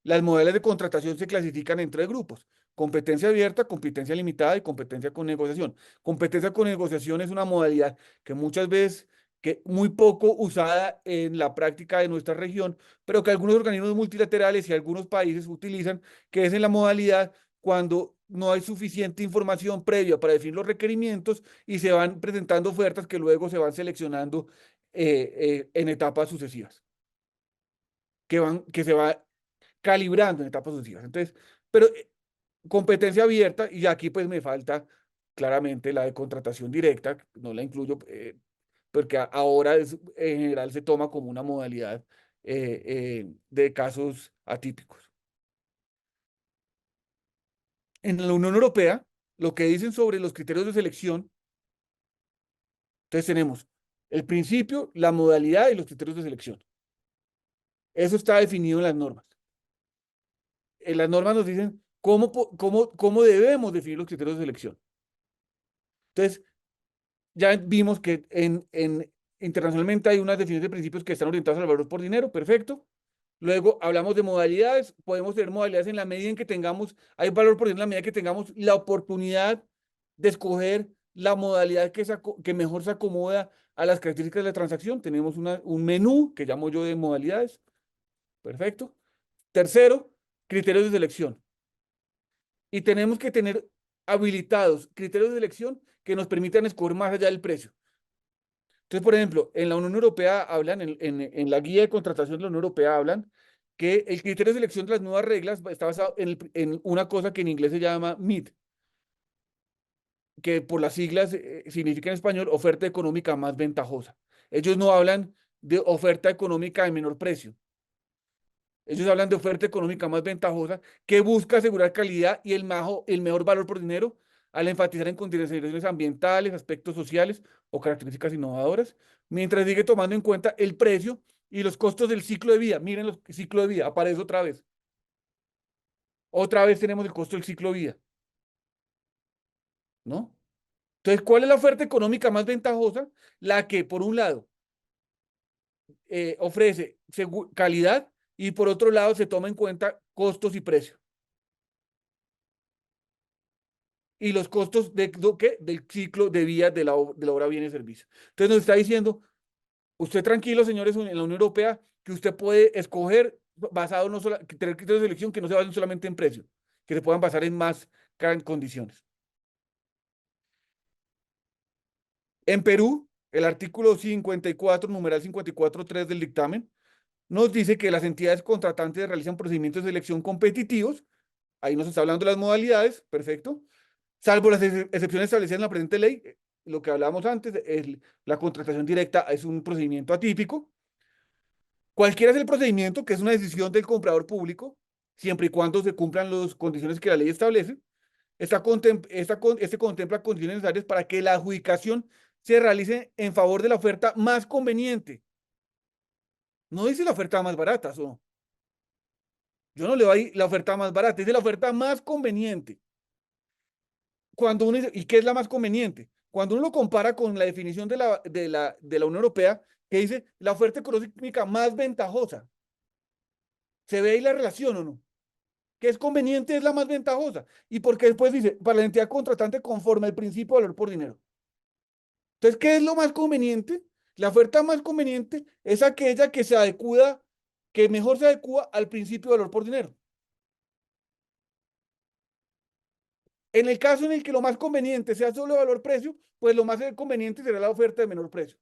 las modalidades de contratación se clasifican en tres grupos: competencia abierta, competencia limitada y competencia con negociación. Competencia con negociación es una modalidad que muchas veces, que muy poco usada en la práctica de nuestra región, pero que algunos organismos multilaterales y algunos países utilizan, que es en la modalidad cuando no hay suficiente información previa para definir los requerimientos y se van presentando ofertas que luego se van seleccionando en etapas sucesivas que se va calibrando en etapas sucesivas. Entonces, pero competencia abierta, y aquí pues me falta claramente la de contratación directa, no la incluyo porque ahora en general se toma como una modalidad de casos atípicos. En la Unión Europea, lo que dicen sobre los criterios de selección, entonces tenemos el principio, la modalidad y los criterios de selección. Eso está definido en las normas. En las normas nos dicen ¿Cómo debemos definir los criterios de selección? Entonces, ya vimos que internacionalmente hay unas definiciones de principios que están orientadas al valor por dinero, perfecto. Luego hablamos de modalidades, podemos tener modalidades en la medida en que tengamos, hay valor por dinero en la medida que tengamos la oportunidad de escoger la modalidad que mejor se acomoda a las características de la transacción. Tenemos un menú que llamo yo de modalidades, perfecto. Tercero, criterios de selección. Y tenemos que tener habilitados criterios de selección que nos permitan escoger más allá del precio. Entonces, por ejemplo, en la Unión Europea hablan, en la guía de contratación de la Unión Europea hablan que el criterio de selección de las nuevas reglas está basado en una cosa que en inglés se llama MID, que por las siglas significa en español oferta económica más ventajosa. Ellos no hablan de oferta económica de menor precio. Ellos hablan de oferta económica más ventajosa que busca asegurar calidad y el mejor valor por dinero al enfatizar en consideraciones ambientales, aspectos sociales o características innovadoras, mientras sigue tomando en cuenta el precio y los costos del ciclo de vida. Miren el ciclo de vida, aparece otra vez. Otra vez tenemos el costo del ciclo de vida, ¿no? Entonces, ¿cuál es la oferta económica más ventajosa? La que, por un lado, ofrece calidad y por otro lado se toma en cuenta costos y precios. Y los costos del ciclo de vida de la obra, bien y servicio. Entonces nos está diciendo, usted tranquilo, señores, en la Unión Europea, que usted puede escoger basado no solo, tener criterios de selección que no se basen solamente en precio, que se puedan basar en más condiciones. En Perú, el artículo 54, numeral 54.3 del dictamen, nos dice que las entidades contratantes realizan procedimientos de selección competitivos. Ahí nos está hablando de las modalidades, perfecto. Salvo las excepciones establecidas en la presente ley, lo que hablábamos antes, la contratación directa es un procedimiento atípico. Cualquiera es el procedimiento, que es una decisión del comprador público, siempre y cuando se cumplan las condiciones que la ley establece. Este contempla condiciones necesarias para que la adjudicación se realice en favor de la oferta más conveniente. No dice la oferta más barata, so. Yo no le doy la oferta más barata, dice la oferta más conveniente. Cuando uno dice, ¿y qué es la más conveniente? Cuando uno lo compara con la definición de la Unión Europea, que dice la oferta económica más ventajosa, ¿se ve ahí la relación o no? ¿Qué es conveniente es la más ventajosa? Y porque después dice, para la entidad contratante conforme al principio de valor por dinero. Entonces, ¿qué es lo más conveniente? La oferta más conveniente es aquella que mejor se adecua al principio de valor por dinero. En el caso en el que lo más conveniente sea solo valor-precio, pues lo más conveniente será la oferta de menor precio.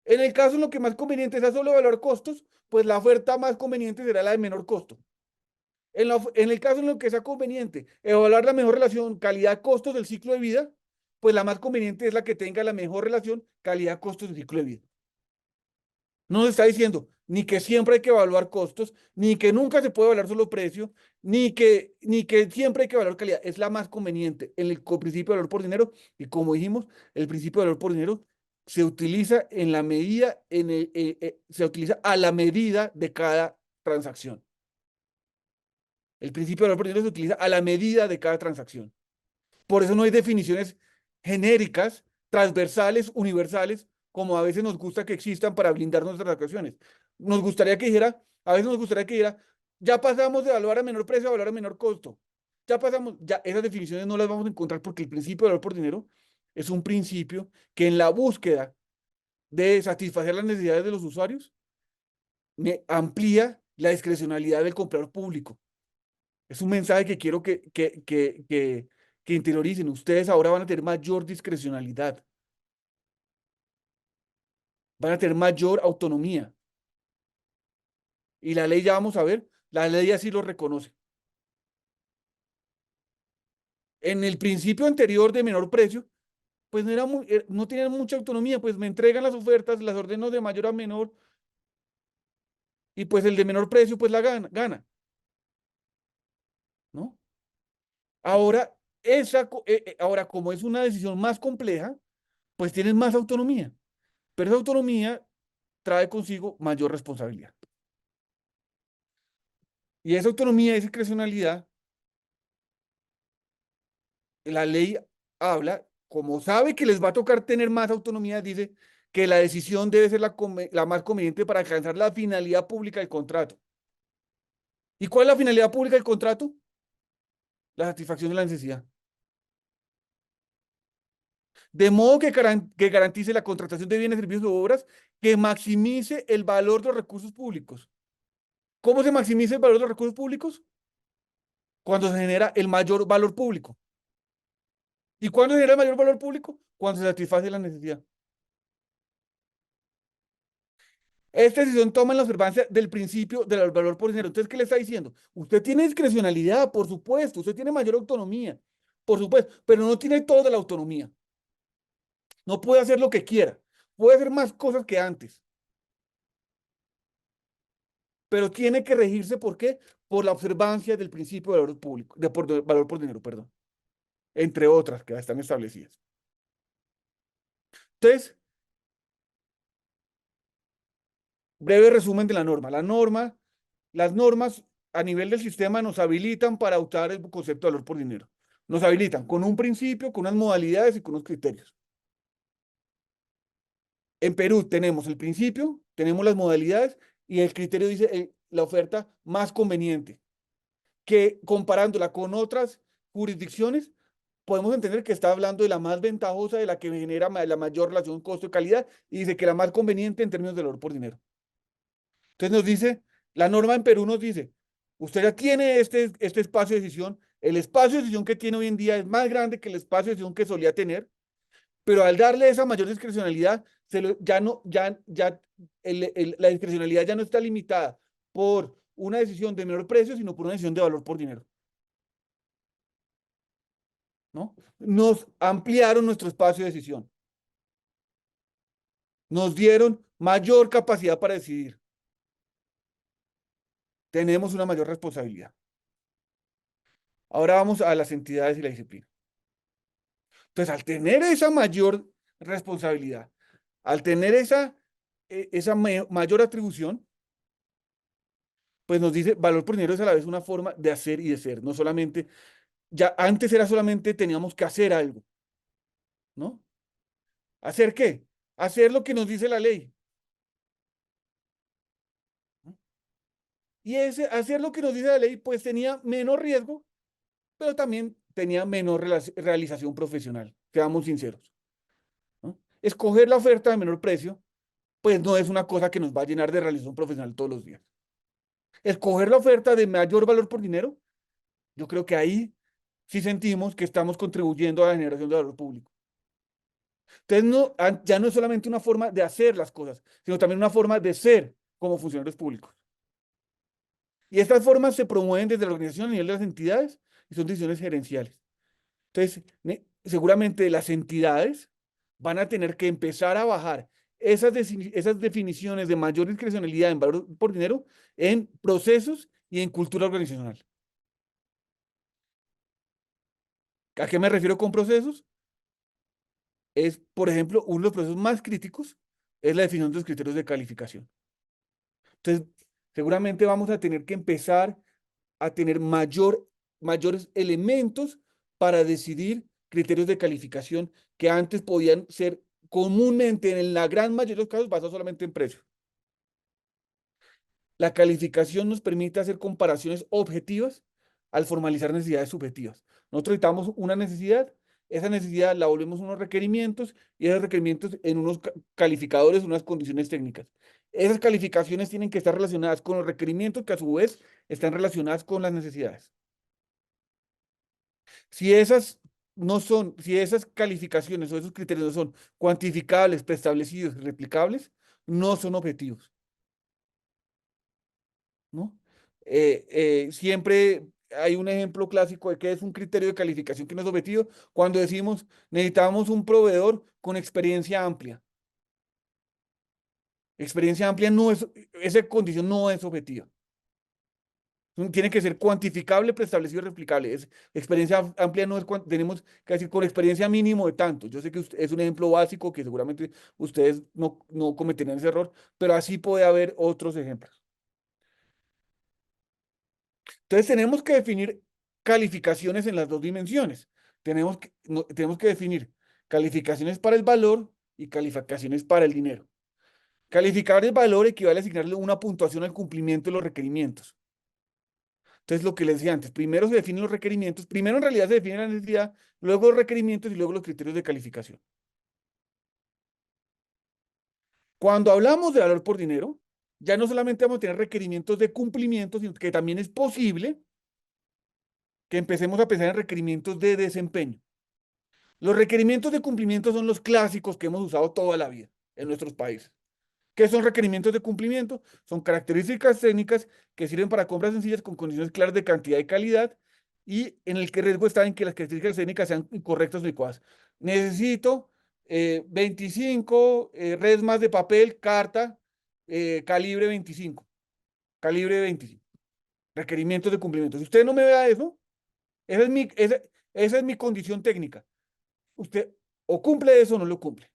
En el caso en lo que más conveniente sea solo valor-costos, pues la oferta más conveniente será la de menor costo. En el caso en lo que sea conveniente evaluar la mejor relación calidad-costos del ciclo de vida, pues la más conveniente es la que tenga la mejor relación calidad-costos del ciclo de vida. No nos está diciendo ni que siempre hay que evaluar costos, ni que nunca se puede evaluar solo precio, ni que siempre hay que evaluar calidad. Es la más conveniente en el principio de valor por dinero. Y como dijimos, el principio de valor por dinero se utiliza en la medida, se utiliza a la medida de cada transacción. El principio de valor por dinero se utiliza a la medida de cada transacción. Por eso no hay definiciones genéricas, transversales, universales, como a veces nos gusta que existan para blindar nuestras actuaciones. A veces nos gustaría que dijera, ya pasamos de evaluar a menor precio a evaluar a menor costo. Ya esas definiciones no las vamos a encontrar porque el principio de valor por dinero es un principio que en la búsqueda de satisfacer las necesidades de los usuarios amplía la discrecionalidad del comprador público. Es un mensaje que quiero que interioricen. Ustedes ahora van a tener mayor discrecionalidad, van a tener mayor autonomía. Y la ley, ya vamos a ver, la ley así lo reconoce. En el principio anterior de menor precio, pues no tenían mucha autonomía, pues me entregan las ofertas, las ordeno de mayor a menor, y pues el de menor precio, pues la gana, ¿no? Ahora, ahora, como es una decisión más compleja, pues tienen más autonomía, pero esa autonomía trae consigo mayor responsabilidad. Y esa autonomía y discrecionalidad la ley habla, como sabe que les va a tocar tener más autonomía, dice que la decisión debe ser la más conveniente para alcanzar la finalidad pública del contrato. ¿Y cuál es la finalidad pública del contrato? La satisfacción de la necesidad. De modo que garantice la contratación de bienes, servicios u obras que maximice el valor de los recursos públicos. ¿Cómo se maximiza el valor de los recursos públicos? Cuando se genera el mayor valor público. ¿Y cuándo se genera el mayor valor público? Cuando se satisface la necesidad. Esta decisión toma en la observancia del principio del valor por dinero. Entonces, ¿qué le está diciendo? Usted tiene discrecionalidad, por supuesto, usted tiene mayor autonomía, por supuesto, pero no tiene toda la autonomía. No puede hacer lo que quiera, puede hacer más cosas que antes, pero tiene que regirse, ¿por qué? Por la observancia del principio de valor público, de valor por dinero, perdón, entre otras que están establecidas. Entonces, breve resumen de la norma. Las normas a nivel del sistema nos habilitan para usar el concepto de valor por dinero. Nos habilitan con un principio, con unas modalidades y con unos criterios. En Perú tenemos el principio, tenemos las modalidades y el criterio dice la oferta más conveniente, que comparándola con otras jurisdicciones, podemos entender que está hablando de la más ventajosa, de la que genera la mayor relación costo-calidad y dice que la más conveniente en términos de valor por dinero. Entonces nos dice, la norma en Perú nos dice, usted ya tiene este espacio de decisión, el espacio de decisión que tiene hoy en día es más grande que el espacio de decisión que solía tener, pero al darle esa mayor discrecionalidad, ya no, ya la discrecionalidad ya no está limitada por una decisión de menor precio, sino por una decisión de valor por dinero, ¿no? Nos ampliaron nuestro espacio de decisión, nos dieron mayor capacidad para decidir, tenemos una mayor responsabilidad. Ahora vamos a las entidades y la disciplina. Entonces, al tener esa mayor responsabilidad, al tener esa mayor atribución, pues nos dice, valor por dinero es a la vez una forma de hacer y de ser, no solamente, ya antes era solamente teníamos que hacer algo, ¿no? ¿Hacer qué? Hacer lo que nos dice la ley. ¿No? Y ese hacer lo que nos dice la ley, pues tenía menos riesgo, pero también tenía menor realización profesional, seamos sinceros, ¿no? Escoger la oferta de menor precio, pues no es una cosa que nos va a llenar de realización profesional todos los días. Escoger la oferta de mayor valor por dinero, yo creo que ahí sí sentimos que estamos contribuyendo a la generación de valor público. Entonces, ya no es solamente una forma de hacer las cosas, sino también una forma de ser como funcionarios públicos. Y estas formas se promueven desde la organización a nivel de las entidades y son decisiones gerenciales. Entonces, seguramente las entidades van a tener que empezar a bajar esas definiciones de mayor discrecionalidad en valor por dinero en procesos y en cultura organizacional. ¿A qué me refiero con procesos? Es, por ejemplo, uno de los procesos más críticos es la definición de los criterios de calificación. Entonces, seguramente vamos a tener que empezar a tener mayores elementos para decidir criterios de calificación que antes podían ser comúnmente, en la gran mayoría de los casos, basados solamente en precio. La calificación nos permite hacer comparaciones objetivas al formalizar necesidades subjetivas. Nosotros necesitamos una necesidad, esa necesidad la volvemos unos requerimientos y esos requerimientos en unos calificadores, unas condiciones técnicas. Esas calificaciones tienen que estar relacionadas con los requerimientos que a su vez están relacionadas con las necesidades. Si esas no son, si esas calificaciones o esos criterios no son cuantificables, preestablecidos y replicables, no son objetivos, ¿no? Siempre hay un ejemplo clásico de que es un criterio de calificación que no es objetivo cuando decimos necesitamos un proveedor con experiencia amplia. Experiencia amplia no es, esa condición no es objetiva. Tiene que ser cuantificable, preestablecido y replicable. Experiencia amplia no es tenemos que decir con experiencia mínimo de tanto. Yo sé que es un ejemplo básico que seguramente ustedes no cometerían ese error, pero así puede haber otros ejemplos. Entonces tenemos que definir calificaciones en las dos dimensiones. tenemos que definir calificaciones para el valor y calificaciones para el dinero. Calificar el valor equivale a asignarle una puntuación al cumplimiento de los requerimientos. Entonces, lo que les decía antes, primero se definen los requerimientos, primero en realidad se define la necesidad, luego los requerimientos y luego los criterios de calificación. Cuando hablamos de valor por dinero, ya no solamente vamos a tener requerimientos de cumplimiento, sino que también es posible que empecemos a pensar en requerimientos de desempeño. Los requerimientos de cumplimiento son los clásicos que hemos usado toda la vida en nuestros países. ¿Qué son requerimientos de cumplimiento? Son características técnicas que sirven para compras sencillas con condiciones claras de cantidad y calidad y en el que riesgo está en que las características técnicas sean incorrectas o adecuadas. Necesito 25 resmas de papel, carta, calibre 25. Calibre 25. Requerimientos de cumplimiento. Si usted no me vea eso, esa es mi condición técnica. Usted o cumple eso o no lo cumple.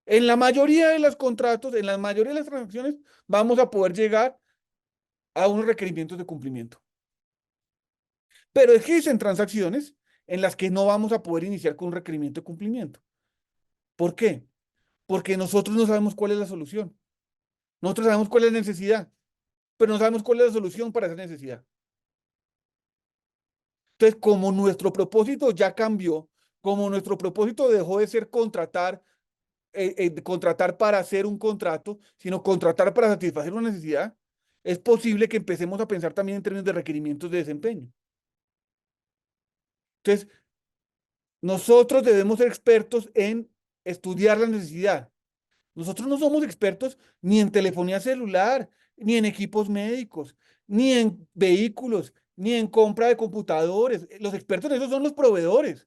En la mayoría de los contratos, en la mayoría de las transacciones, vamos a poder llegar a unos requerimientos de cumplimiento. Pero existen transacciones en las que no vamos a poder iniciar con un requerimiento de cumplimiento. ¿Por qué? Porque nosotros no sabemos cuál es la solución. Nosotros sabemos cuál es la necesidad, pero no sabemos cuál es la solución para esa necesidad. Entonces, como nuestro propósito ya cambió, como nuestro propósito dejó de ser contratar para hacer un contrato, sino contratar para satisfacer una necesidad, es posible que empecemos a pensar también en términos de requerimientos de desempeño. Entonces, nosotros debemos ser expertos en estudiar la necesidad. Nosotros no somos expertos ni en telefonía celular, ni en equipos médicos, ni en vehículos, ni en compra de computadores. Los expertos en eso son los proveedores.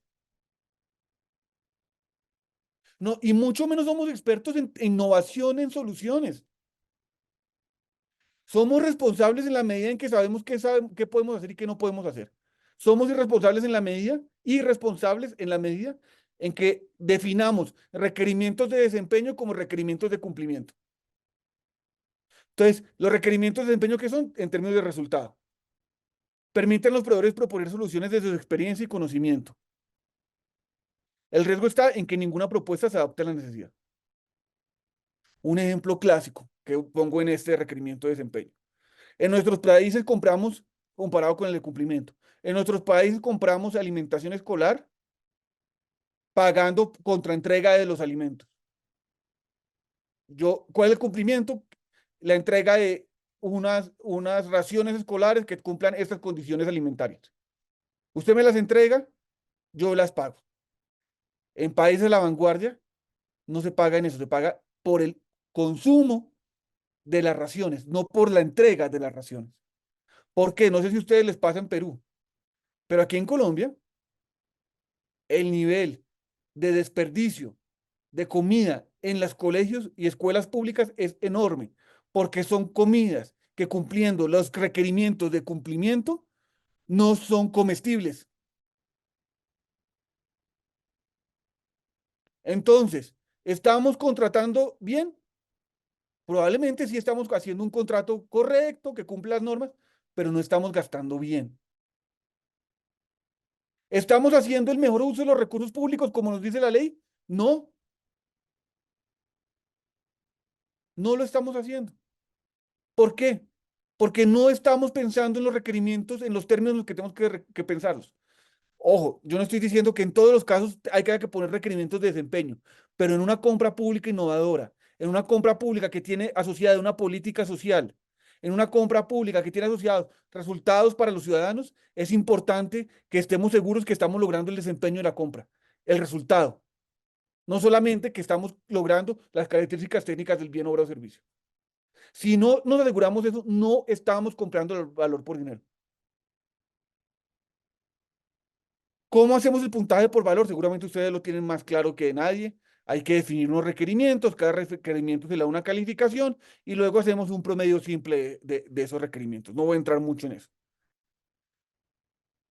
No, y mucho menos somos expertos en innovación en soluciones. Somos responsables en la medida en que sabemos qué podemos hacer y qué no podemos hacer. Somos irresponsables en la medida en que definamos requerimientos de desempeño como requerimientos de cumplimiento. Entonces, los requerimientos de desempeño, ¿qué son? En términos de resultado. Permiten a los proveedores proponer soluciones desde su experiencia y conocimiento. El riesgo está en que ninguna propuesta se adapte a la necesidad. Un ejemplo clásico que pongo en este requerimiento de desempeño. En nuestros países compramos, comparado con el de cumplimiento, en nuestros países compramos alimentación escolar pagando contraentrega de los alimentos. ¿Cuál es el cumplimiento? La entrega de unas raciones escolares que cumplan estas condiciones alimentarias. Usted me las entrega, yo las pago. En países de la vanguardia no se paga en eso, se paga por el consumo de las raciones, no por la entrega de las raciones. ¿Por qué? No sé si a ustedes les pasa en Perú, pero aquí en Colombia el nivel de desperdicio de comida en los colegios y escuelas públicas es enorme, porque son comidas que cumpliendo los requerimientos de cumplimiento no son comestibles. Entonces, ¿estamos contratando bien? Probablemente sí estamos haciendo un contrato correcto, que cumpla las normas, pero no estamos gastando bien. ¿Estamos haciendo el mejor uso de los recursos públicos como nos dice la ley? No, no lo estamos haciendo. ¿Por qué? Porque no estamos pensando en los requerimientos, en los términos en los que tenemos que pensarlos. Ojo, yo no estoy diciendo que en todos los casos hay que poner requerimientos de desempeño, pero en una compra pública innovadora, en una compra pública que tiene asociada una política social, en una compra pública que tiene asociados resultados para los ciudadanos, es importante que estemos seguros que estamos logrando el desempeño de la compra, el resultado. No solamente que estamos logrando las características técnicas del bien, obra o servicio. Si no nos aseguramos de eso, no estamos comprando el valor por dinero. ¿Cómo hacemos el puntaje por valor? Seguramente ustedes lo tienen más claro que nadie. Hay que definir unos requerimientos, cada requerimiento se le da una calificación y luego hacemos un promedio simple de esos requerimientos. No voy a entrar mucho en eso.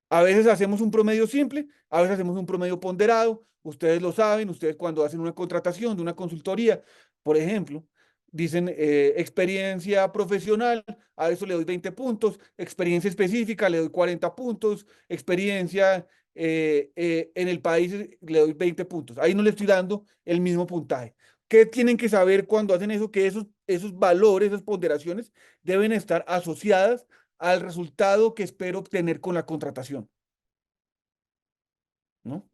A veces hacemos un promedio simple, a veces hacemos un promedio ponderado. Ustedes lo saben, ustedes cuando hacen una contratación de una consultoría, por ejemplo, dicen experiencia profesional, a eso le doy 20 puntos, experiencia específica le doy 40 puntos, experiencia en el país le doy 20 puntos. Ahí no le estoy dando el mismo puntaje. ¿Qué tienen que saber cuando hacen eso? Que esos valores, esas ponderaciones deben estar asociadas al resultado que espero obtener con la contratación, ¿no?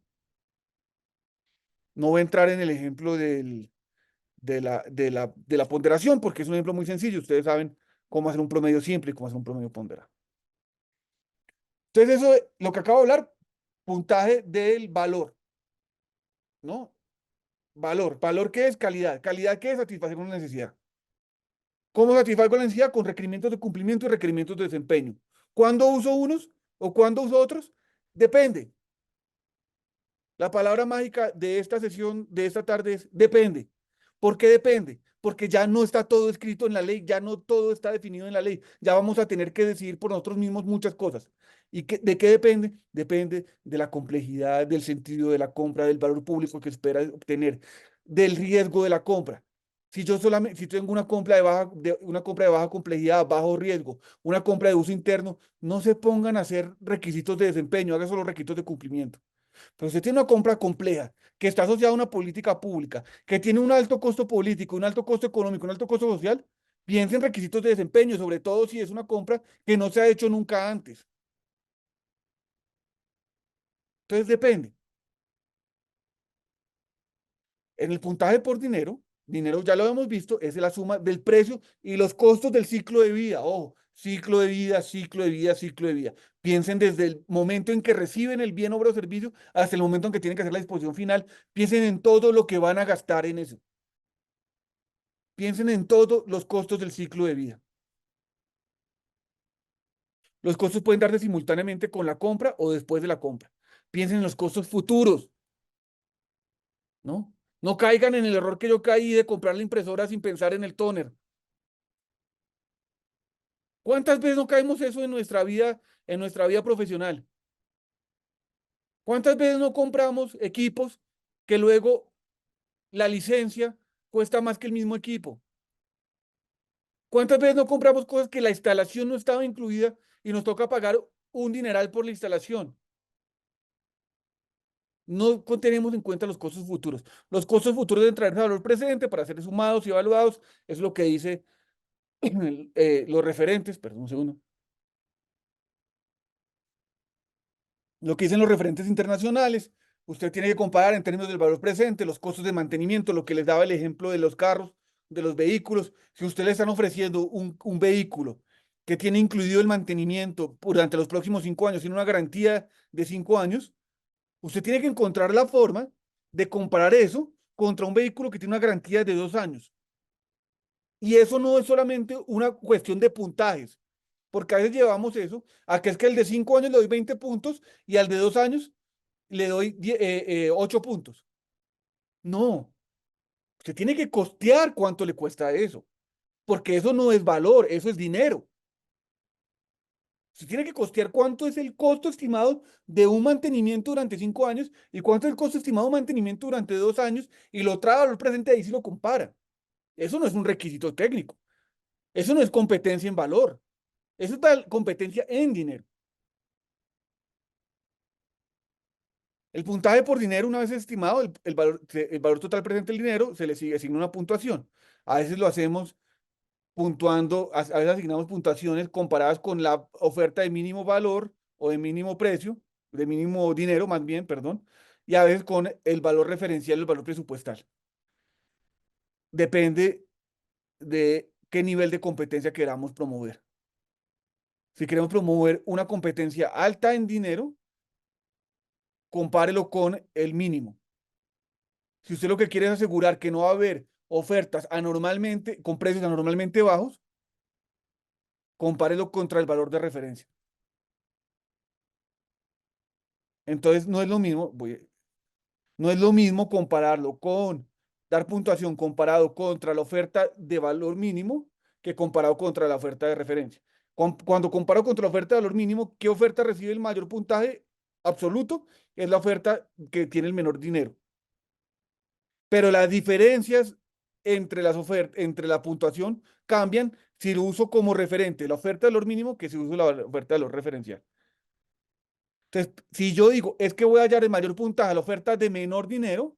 No voy a entrar en el ejemplo de la ponderación, porque es un ejemplo muy sencillo. Ustedes saben cómo hacer un promedio simple y cómo hacer un promedio ponderado. Entonces, eso, lo que acabo de hablar, puntaje del valor, ¿no? Valor. ¿Valor qué es? Calidad. ¿Calidad qué es? Satisfacer una necesidad. ¿Cómo satisfago la necesidad? Con requerimientos de cumplimiento y requerimientos de desempeño. ¿Cuándo uso unos o cuándo uso otros? Depende. La palabra mágica de esta sesión, de esta tarde es depende. ¿Por qué depende? Porque ya no está todo escrito en la ley, ya no todo está definido en la ley, ya vamos a tener que decidir por nosotros mismos muchas cosas. ¿Y de qué depende? Depende de la complejidad, del sentido de la compra, del valor público que espera obtener, del riesgo de la compra. Si yo solamente, si tengo una compra de baja complejidad, bajo riesgo, una compra de uso interno, no se pongan a hacer requisitos de desempeño, hagan solo requisitos de cumplimiento. Pero usted tiene una compra compleja, que está asociada a una política pública, que tiene un alto costo político, un alto costo económico, un alto costo social, piense en requisitos de desempeño, sobre todo si es una compra que no se ha hecho nunca antes. Entonces depende. En el puntaje por dinero, dinero ya lo hemos visto, es la suma del precio y los costos del ciclo de vida. Ojo, ciclo de vida, ciclo de vida, ciclo de vida. Piensen desde el momento en que reciben el bien, obra o servicio hasta el momento en que tienen que hacer la disposición final. Piensen en todo lo que van a gastar en eso. Piensen en todos los costos del ciclo de vida. Los costos pueden darse simultáneamente con la compra o después de la compra. Piensen en los costos futuros, ¿no? No caigan en el error que yo caí de comprar la impresora sin pensar en el tóner. ¿Cuántas veces no caemos eso en nuestra vida profesional? ¿Cuántas veces no compramos equipos que luego la licencia cuesta más que el mismo equipo? ¿Cuántas veces no compramos cosas que la instalación no estaba incluida y nos toca pagar un dineral por la instalación? No tenemos en cuenta los costos futuros. Los costos futuros deben traer valor presente para ser sumados y evaluados. Es lo que dice los referentes, perdón un segundo, lo que dicen los referentes internacionales. Usted tiene que comparar en términos del valor presente los costos de mantenimiento, lo que les daba el ejemplo de los carros, de los vehículos. Si usted le están ofreciendo un vehículo que tiene incluido el mantenimiento durante los próximos 5 años, tiene una garantía de 5 años, usted tiene que encontrar la forma de comparar eso contra un vehículo que tiene una garantía de 2 años. Y eso no es solamente una cuestión de puntajes, porque a veces llevamos eso a que es que el de 5 años le doy 20 puntos y al de 2 años le doy 8 puntos. No, usted tiene que costear cuánto le cuesta eso, porque eso no es valor, eso es dinero. Usted tiene que costear cuánto es el costo estimado de un mantenimiento durante 5 años y cuánto es el costo estimado de un mantenimiento durante 2 años y lo trae a valor presente ahí si lo compara. Eso no es un requisito técnico. Eso no es competencia en valor. Eso es competencia en dinero. El puntaje por dinero, una vez estimado, el valor total presente del dinero, se le sigue asigna una puntuación. A veces lo hacemos puntuando, a veces asignamos puntuaciones comparadas con la oferta de mínimo valor o de mínimo precio, de mínimo dinero, más bien, perdón, y a veces con el valor referencial, el valor presupuestal. Depende de qué nivel de competencia queramos promover. Si queremos promover una competencia alta en dinero, compárelo con el mínimo. Si usted lo que quiere es asegurar que no va a haber ofertas anormalmente, con precios anormalmente bajos, compárelo contra el valor de referencia. Entonces, no es lo mismo compararlo con, dar puntuación comparado contra la oferta de valor mínimo que comparado contra la oferta de referencia. Cuando comparo contra la oferta de valor mínimo, ¿qué oferta recibe el mayor puntaje absoluto? Es la oferta que tiene el menor dinero. Pero las diferencias entre la puntuación cambian si lo uso como referente la oferta de valor mínimo que si uso la oferta de valor referencial. Entonces, si yo digo, es que voy a hallar el mayor puntaje a la oferta de menor dinero,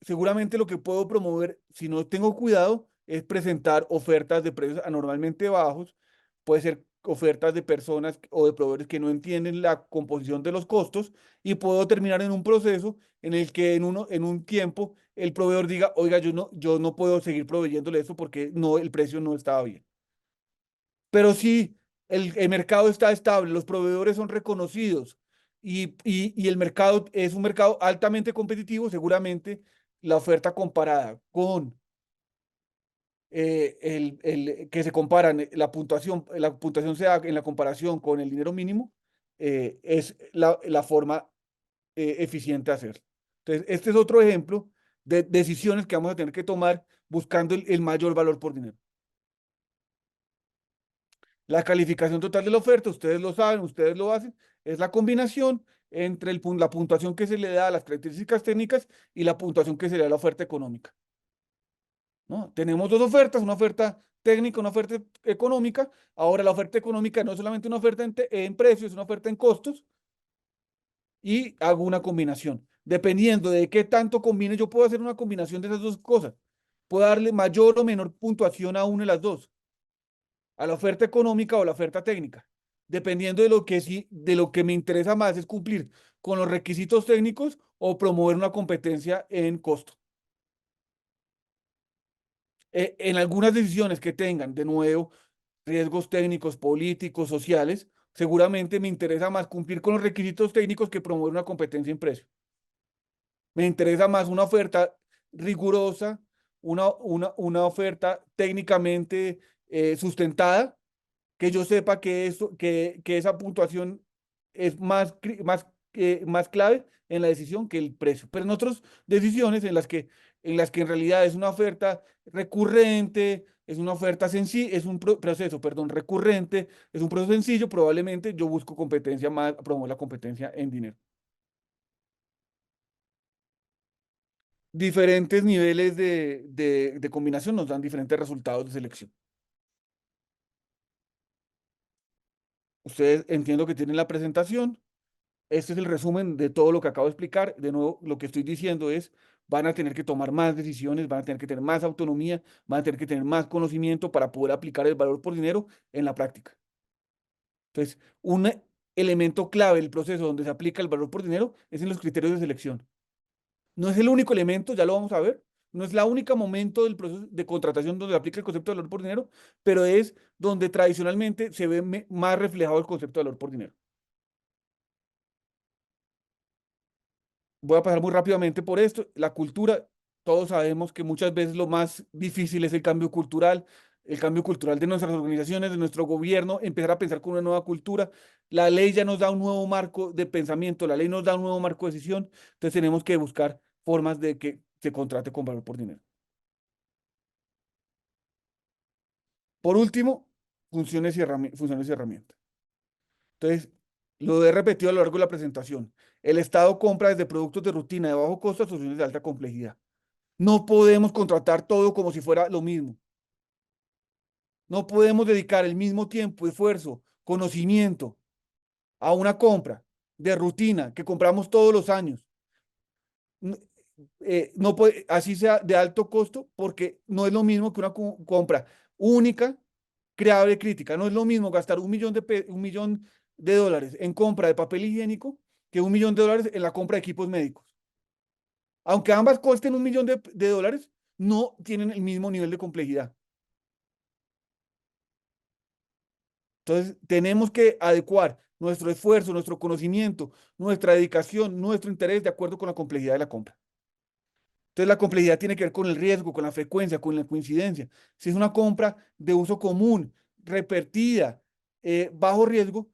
seguramente lo que puedo promover, si no tengo cuidado, es presentar ofertas de precios anormalmente bajos. Puede ser ofertas de personas o de proveedores que no entienden la composición de los costos y puedo terminar en un proceso en el que en un tiempo el proveedor diga, oiga, yo no puedo seguir proveyéndole eso porque no, el precio no estaba bien. Pero si el mercado está estable, los proveedores son reconocidos y el mercado es un mercado altamente competitivo, seguramente la oferta comparada con que se comparan, la puntuación se da en la comparación con el dinero mínimo, es la forma eficiente de hacerlo. Entonces, este es otro ejemplo de decisiones que vamos a tener que tomar buscando el mayor valor por dinero. La calificación total de la oferta, ustedes lo saben, ustedes lo hacen, es la combinación entre la puntuación que se le da a las características técnicas y la puntuación que se le da a la oferta económica, ¿no? Tenemos dos ofertas, una oferta técnica, una oferta económica. Ahora la oferta económica no es solamente una oferta en precios, es una oferta en costos y hago una combinación. Dependiendo de qué tanto combine, yo puedo hacer una combinación de esas dos cosas. Puedo darle mayor o menor puntuación a una de las dos, a la oferta económica o la oferta técnica, dependiendo de lo que sí, de lo que me interesa más es cumplir con los requisitos técnicos o promover una competencia en costo. En algunas decisiones que tengan, de nuevo, riesgos técnicos, políticos, sociales, seguramente me interesa más cumplir con los requisitos técnicos que promover una competencia en precio. Me interesa más una oferta rigurosa, una oferta técnicamente sustentada, que yo sepa que esa puntuación es más clave en la decisión que el precio. Pero en otras decisiones en las que en realidad es una oferta recurrente, es una oferta sencilla, es un proceso, perdón, recurrente, es un proceso sencillo, probablemente yo busco competencia más, promover la competencia en dinero. Diferentes niveles de combinación nos dan diferentes resultados de selección. Ustedes entiendo que tienen la presentación. Este es el resumen de todo lo que acabo de explicar. De nuevo, lo que estoy diciendo es, van a tener que tomar más decisiones, van a tener que tener más autonomía, van a tener que tener más conocimiento para poder aplicar el valor por dinero en la práctica. Entonces, un elemento clave del proceso donde se aplica el valor por dinero es en los criterios de selección. No es el único elemento, ya lo vamos a ver. No es la única momento del proceso de contratación donde se aplica el concepto de valor por dinero, pero es donde tradicionalmente se ve más reflejado el concepto de valor por dinero. Voy a pasar muy rápidamente por esto. La cultura, todos sabemos que muchas veces lo más difícil es el cambio cultural de nuestras organizaciones, de nuestro gobierno, empezar a pensar con una nueva cultura. La ley ya nos da un nuevo marco de pensamiento, la ley nos da un nuevo marco de decisión, entonces tenemos que buscar formas de que se contrate con valor por dinero. Por último, funciones y herramientas. Entonces, lo he repetido a lo largo de la presentación. El Estado compra desde productos de rutina de bajo costo a soluciones de alta complejidad. No podemos contratar todo como si fuera lo mismo. No podemos dedicar el mismo tiempo, esfuerzo, conocimiento a una compra de rutina que compramos todos los años. No puede, así sea de alto costo, porque no es lo mismo que una compra única, creable, crítica. No es lo mismo gastar un millón de dólares en compra de papel higiénico que un millón de dólares en la compra de equipos médicos. Aunque ambas cuesten un millón de dólares, no tienen el mismo nivel de complejidad. Entonces, tenemos que adecuar nuestro esfuerzo, nuestro conocimiento, nuestra dedicación, nuestro interés de acuerdo con la complejidad de la compra. Entonces, la complejidad tiene que ver con el riesgo, con la frecuencia, con la coincidencia. Si es una compra de uso común, repetida, bajo riesgo,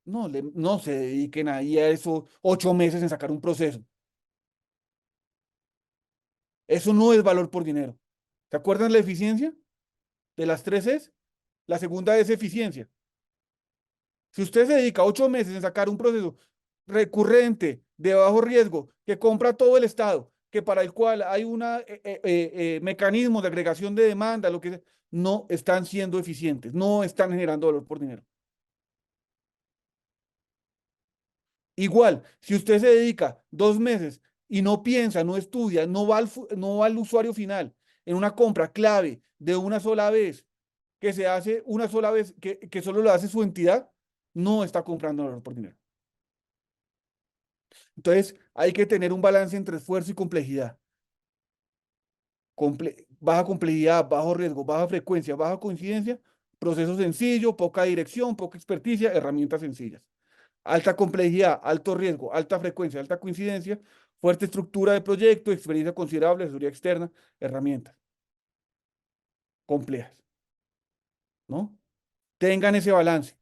no se dediquen ahí a eso 8 meses en sacar un proceso. Eso no es valor por dinero. ¿Se acuerdan la eficiencia de las tres es? La segunda es eficiencia. Si usted se dedica 8 meses en sacar un proceso recurrente, de bajo riesgo, que compra todo el Estado, que para el cual hay un mecanismo de agregación de demanda, lo que sea, no están siendo eficientes, no están generando valor por dinero. Igual, si usted se dedica 2 meses y no piensa, no estudia, no va al usuario final en una compra clave de una sola vez, que se hace una sola vez, que solo lo hace su entidad, no está comprando valor por dinero. Entonces, hay que tener un balance entre esfuerzo y complejidad. Baja complejidad, bajo riesgo, baja frecuencia, baja coincidencia, proceso sencillo, poca dirección, poca experticia, herramientas sencillas. Alta complejidad, alto riesgo, alta frecuencia, alta coincidencia, fuerte estructura de proyecto, experiencia considerable, asesoría externa, herramientas complejas, ¿no? Tengan ese balance.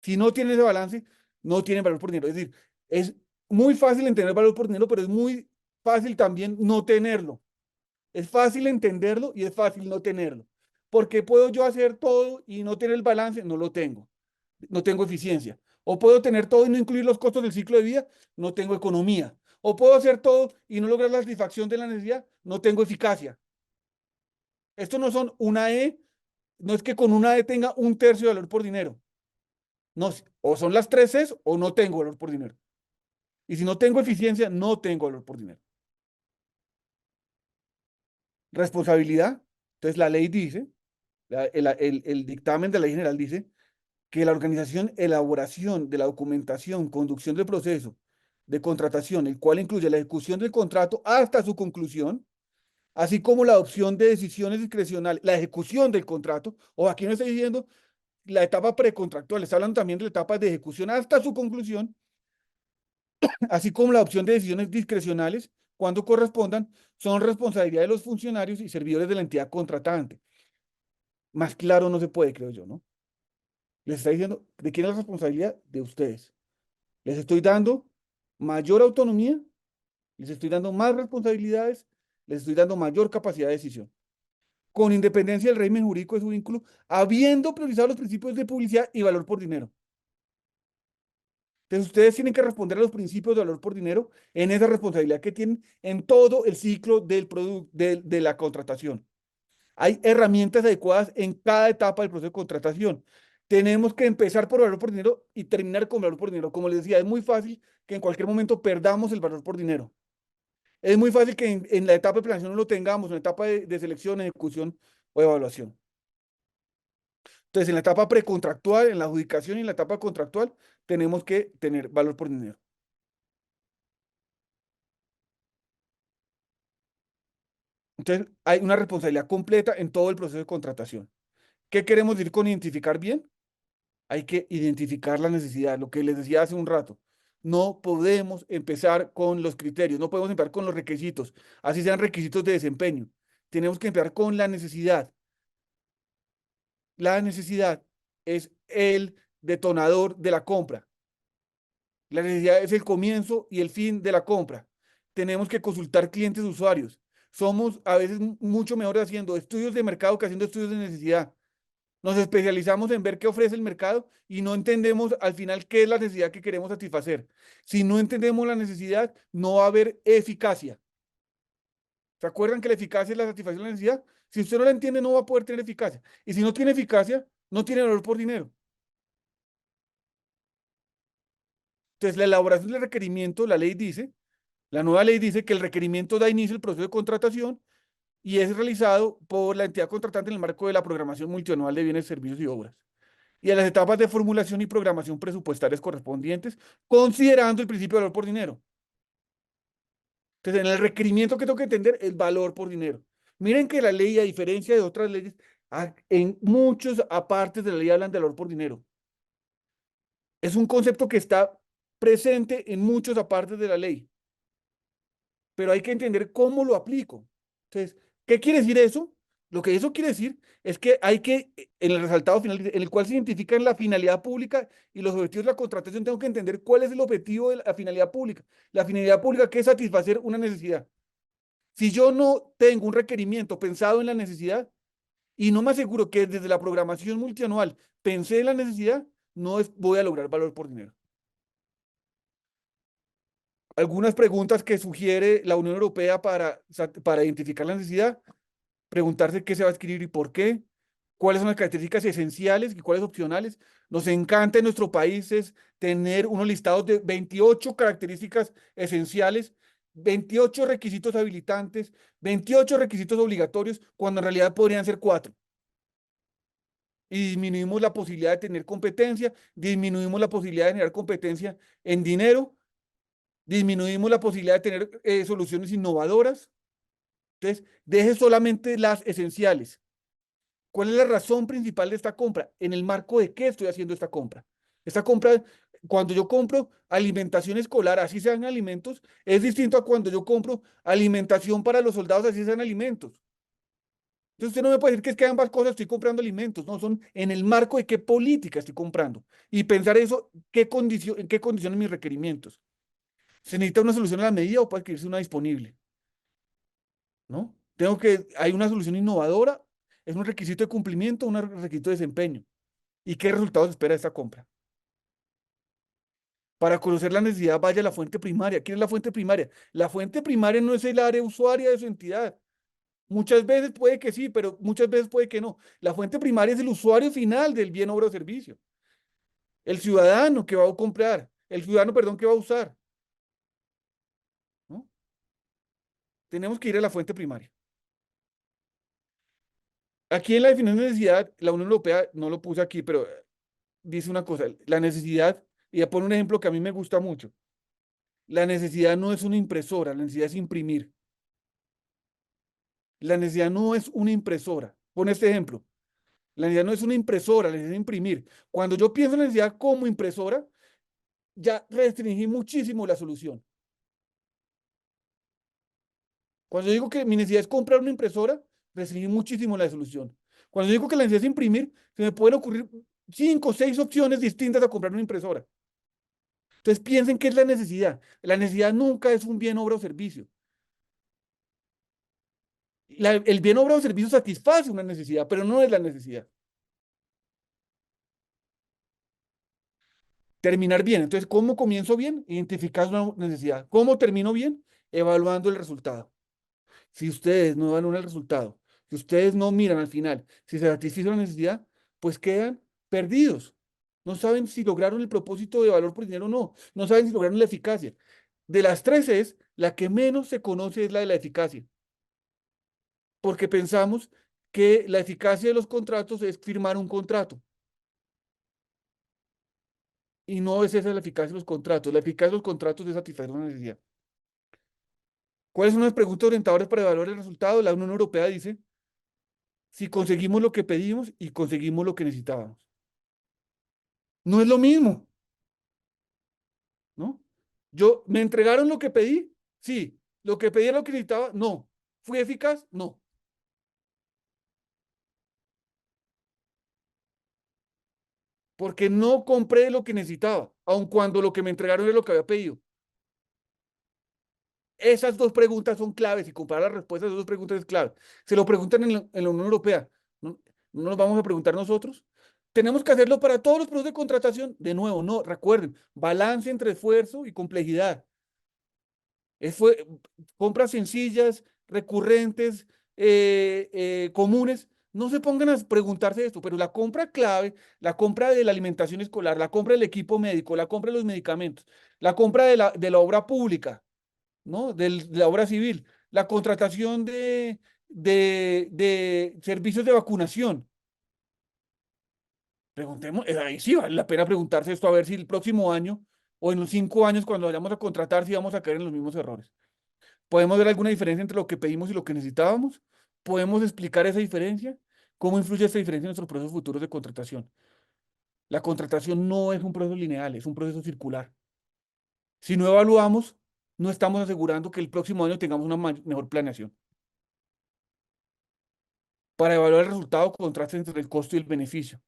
Si no tienen ese balance, no tienen valor por dinero. Es decir, es muy fácil entender valor por dinero, pero es muy fácil también no tenerlo. Es fácil entenderlo y es fácil no tenerlo. Porque puedo yo hacer todo y no tener el balance, no lo tengo. No tengo eficiencia. O puedo tener todo y no incluir los costos del ciclo de vida, no tengo economía. O puedo hacer todo y no lograr la satisfacción de la necesidad, no tengo eficacia. Esto no son una E, no es que con una E tenga un tercio de valor por dinero. No, o son las tres Cs o no tengo valor por dinero. Y si no tengo eficiencia, no tengo valor por dinero. Responsabilidad. Entonces la ley dice, el dictamen de la ley general dice que la organización, elaboración de la documentación, conducción del proceso de contratación, el cual incluye la ejecución del contrato hasta su conclusión, así como la adopción de decisiones discrecionales, la ejecución del contrato, o aquí no estoy diciendo la etapa precontractual, está hablando también de la etapa de ejecución hasta su conclusión, así como la adopción de decisiones discrecionales cuando correspondan, son responsabilidad de los funcionarios y servidores de la entidad contratante. Más claro no se puede, creo yo, ¿no? Les está diciendo de quién es la responsabilidad de ustedes. Les estoy dando mayor autonomía, les estoy dando más responsabilidades, les estoy dando mayor capacidad de decisión, con independencia del régimen jurídico de su vínculo, habiendo priorizado los principios de publicidad y valor por dinero. Entonces, ustedes tienen que responder a los principios de valor por dinero en esa responsabilidad que tienen en todo el ciclo del producto, de la contratación. Hay herramientas adecuadas en cada etapa del proceso de contratación. Tenemos que empezar por valor por dinero y terminar con valor por dinero. Como les decía, es muy fácil que en cualquier momento perdamos el valor por dinero. Es muy fácil que en la etapa de planeación no lo tengamos, en la etapa de selección, ejecución o evaluación. Entonces, en la etapa precontractual, en la adjudicación y en la etapa contractual, tenemos que tener valor por dinero. Entonces, hay una responsabilidad completa en todo el proceso de contratación. ¿Qué queremos decir con identificar bien? Hay que identificar la necesidad, lo que les decía hace un rato. No podemos empezar con los criterios, no podemos empezar con los requisitos, así sean requisitos de desempeño. Tenemos que empezar con la necesidad. La necesidad es el detonador de la compra. La necesidad es el comienzo y el fin de la compra. Tenemos que consultar clientes usuarios. Somos a veces mucho mejores haciendo estudios de mercado que haciendo estudios de necesidad. Nos especializamos en ver qué ofrece el mercado y no entendemos al final qué es la necesidad que queremos satisfacer. Si no entendemos la necesidad, no va a haber eficacia. ¿Se acuerdan que la eficacia es la satisfacción de la necesidad? Si usted no la entiende, no va a poder tener eficacia. Y si no tiene eficacia, no tiene valor por dinero. Entonces, la elaboración del requerimiento, la ley dice, la nueva ley dice que el requerimiento da inicio al proceso de contratación y es realizado por la entidad contratante en el marco de la programación multianual de bienes, servicios y obras y a las etapas de formulación y programación presupuestarias correspondientes, considerando el principio de valor por dinero. Entonces, en el requerimiento que tengo que entender el valor por dinero. Miren que la ley, a diferencia de otras leyes, en muchos apartes de la ley hablan de valor por dinero. Es un concepto que está presente en muchos apartes de la ley, pero hay que entender cómo lo aplico. Entonces, ¿qué quiere decir eso? Lo que eso quiere decir es que hay que, en el resultado final, en el cual se identifican la finalidad pública y los objetivos de la contratación, tengo que entender cuál es el objetivo de la finalidad pública. La finalidad pública que es satisfacer una necesidad. Si yo no tengo un requerimiento pensado en la necesidad y no me aseguro que desde la programación multianual pensé en la necesidad, no voy a lograr valor por dinero. Algunas preguntas que sugiere la Unión Europea para identificar la necesidad, preguntarse qué se va a adquirir y por qué, cuáles son las características esenciales y cuáles opcionales. Nos encanta en nuestro país es tener unos listados de 28 características esenciales, 28 requisitos habilitantes, 28 requisitos obligatorios, cuando en realidad podrían ser 4. Y disminuimos la posibilidad de tener competencia, disminuimos la posibilidad de generar competencia en dinero, disminuimos la posibilidad de tener soluciones innovadoras. Entonces, deje solamente las esenciales. ¿Cuál es la razón principal de esta compra? ¿En el marco de qué estoy haciendo esta compra? Esta compra, cuando yo compro alimentación escolar, así sean alimentos, es distinto a cuando yo compro alimentación para los soldados, así sean alimentos. Entonces usted no me puede decir que es que ambas cosas estoy comprando alimentos, no, son en el marco de qué política estoy comprando. Y pensar eso, en qué condiciones mis requerimientos. ¿Se necesita una solución a la medida o puede adquirirse una disponible? ¿No? Hay una solución innovadora, es un requisito de cumplimiento, un requisito de desempeño. ¿Y qué resultados espera de esta compra? Para conocer la necesidad, vaya a la fuente primaria. ¿Quién es la fuente primaria? La fuente primaria no es el área usuaria de su entidad. Muchas veces puede que sí, pero muchas veces puede que no. La fuente primaria es el usuario final del bien, obra o servicio. El ciudadano que va a comprar, el ciudadano, perdón, que va a usar. ¿No? Tenemos que ir a la fuente primaria. Aquí en la definición de necesidad, la Unión Europea, no lo puse aquí, pero dice una cosa, la necesidad, y ya pone un ejemplo que a mí me gusta mucho. La necesidad no es una impresora, la necesidad es imprimir. La necesidad no es una impresora. Pone este ejemplo. La necesidad no es una impresora, la necesidad es imprimir. Cuando yo pienso en la necesidad como impresora, ya restringí muchísimo la solución. Cuando yo digo que mi necesidad es comprar una impresora, restringí muchísimo la solución. Cuando yo digo que la necesidad es imprimir, se me pueden ocurrir 5 o 6 opciones distintas a comprar una impresora. Entonces piensen qué es la necesidad. La necesidad nunca es un bien, obra o servicio. El bien, obra o servicio satisface una necesidad, pero no es la necesidad. Terminar bien. Entonces, ¿cómo comienzo bien? Identificar una necesidad. ¿Cómo termino bien? Evaluando el resultado. Si ustedes no evalúan el resultado, si ustedes no miran al final, si se satisfizo la necesidad, pues quedan perdidos. No saben si lograron el propósito de valor por dinero o no. No saben si lograron la eficacia. De las tres es, la que menos se conoce es la de la eficacia. Porque pensamos que la eficacia de los contratos es firmar un contrato. Y no es esa la eficacia de los contratos. La eficacia de los contratos es satisfacer una necesidad. ¿Cuáles son las preguntas orientadoras para evaluar el resultado? La Unión Europea dice si conseguimos lo que pedimos y conseguimos lo que necesitábamos. No es lo mismo, ¿no? Me entregaron lo que pedí, sí. Lo que pedí era lo que necesitaba, no. ¿Fui eficaz? No. Porque no compré lo que necesitaba, aun cuando lo que me entregaron era lo que había pedido. Esas dos preguntas son claves y comparar las respuestas de esas dos preguntas es clave. Se lo preguntan en la Unión Europea. ¿No, no nos vamos a preguntar nosotros? ¿Tenemos que hacerlo para todos los procesos de contratación? De nuevo, no. Recuerden, balance entre esfuerzo y complejidad. Fue compras sencillas, recurrentes, comunes. No se pongan a preguntarse esto, pero la compra clave, la compra de la alimentación escolar, la compra del equipo médico, la compra de los medicamentos, la compra de la obra pública, ¿no? De la obra civil, la contratación de servicios de vacunación. Preguntemos, ahí sí vale la pena preguntarse esto a ver si el próximo año o en los 5 años cuando vayamos a contratar si vamos a caer en los mismos errores. ¿Podemos ver alguna diferencia entre lo que pedimos y lo que necesitábamos? ¿Podemos explicar esa diferencia? ¿Cómo influye esa diferencia en nuestros procesos futuros de contratación? La contratación no es un proceso lineal, es un proceso circular. Si no evaluamos, no estamos asegurando que el próximo año tengamos una mejor planeación. Para evaluar el resultado, contraste entre el costo y el beneficio.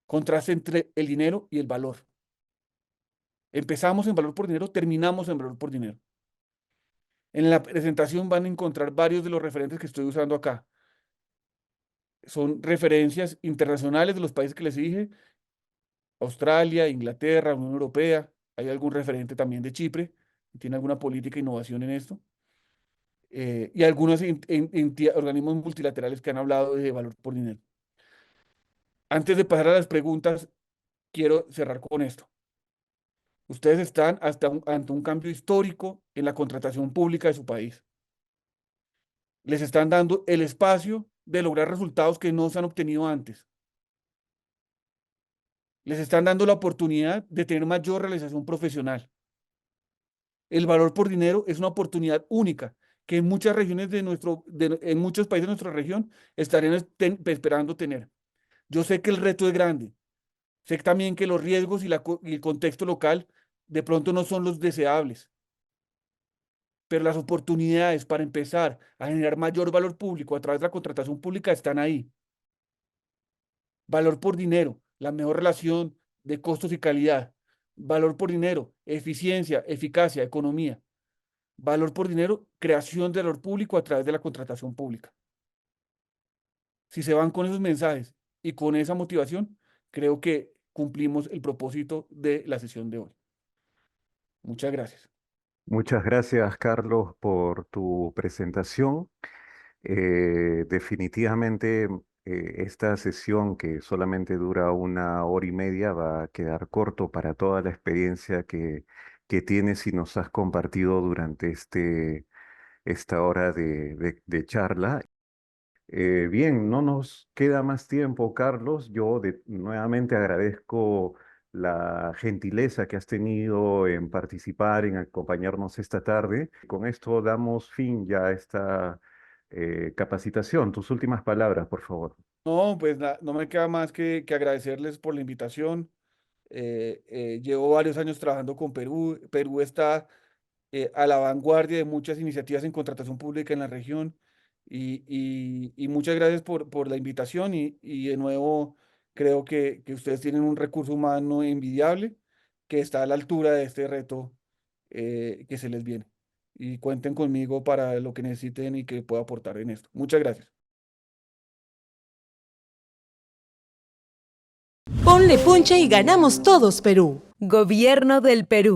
Contraste entre el dinero y el valor. Empezamos en valor por dinero, terminamos en valor por dinero. En la presentación van a encontrar varios de los referentes que estoy usando acá. Son referencias internacionales de los países que les dije, Australia, Inglaterra, Unión Europea. Hay algún referente también de Chipre, que tiene alguna política de innovación en esto. y algunos organismos multilaterales que han hablado de valor por dinero. Antes de pasar a las preguntas, quiero cerrar con esto. Ustedes están ante un cambio histórico en la contratación pública de su país. Les están dando el espacio de lograr resultados que no se han obtenido antes. Les están dando la oportunidad de tener mayor realización profesional. El valor por dinero es una oportunidad única que en muchas regiones en muchos países de nuestra región estarían esperando tener. Yo sé que el reto es grande. Sé también que los riesgos y el contexto local de pronto no son los deseables, pero las oportunidades para empezar a generar mayor valor público a través de la contratación pública están ahí. Valor por dinero, la mejor relación de costos y calidad. Valor por dinero, eficiencia, eficacia, economía. Valor por dinero, creación de valor público a través de la contratación pública. Si se van con esos mensajes y con esa motivación, creo que cumplimos el propósito de la sesión de hoy. Muchas gracias. Muchas gracias, Carlos, por tu presentación. Definitivamente esta sesión que solamente dura 1 hora y media va a quedar corto para toda la experiencia que tienes y nos has compartido durante esta hora de charla. Bien, no nos queda más tiempo, Carlos. Nuevamente agradezco la gentileza que has tenido en participar, en acompañarnos esta tarde. Con esto damos fin ya a esta capacitación. Tus últimas palabras, por favor. No, pues no me queda más que agradecerles por la invitación. Llevo varios años trabajando con Perú. Perú está a la vanguardia de muchas iniciativas en contratación pública en la región. Y muchas gracias por la invitación y de nuevo creo que ustedes tienen un recurso humano envidiable que está a la altura de este reto que se les viene. Y cuenten conmigo para lo que necesiten y que pueda aportar en esto. Muchas gracias. Ponle punche y ganamos todos, Perú. Gobierno del Perú.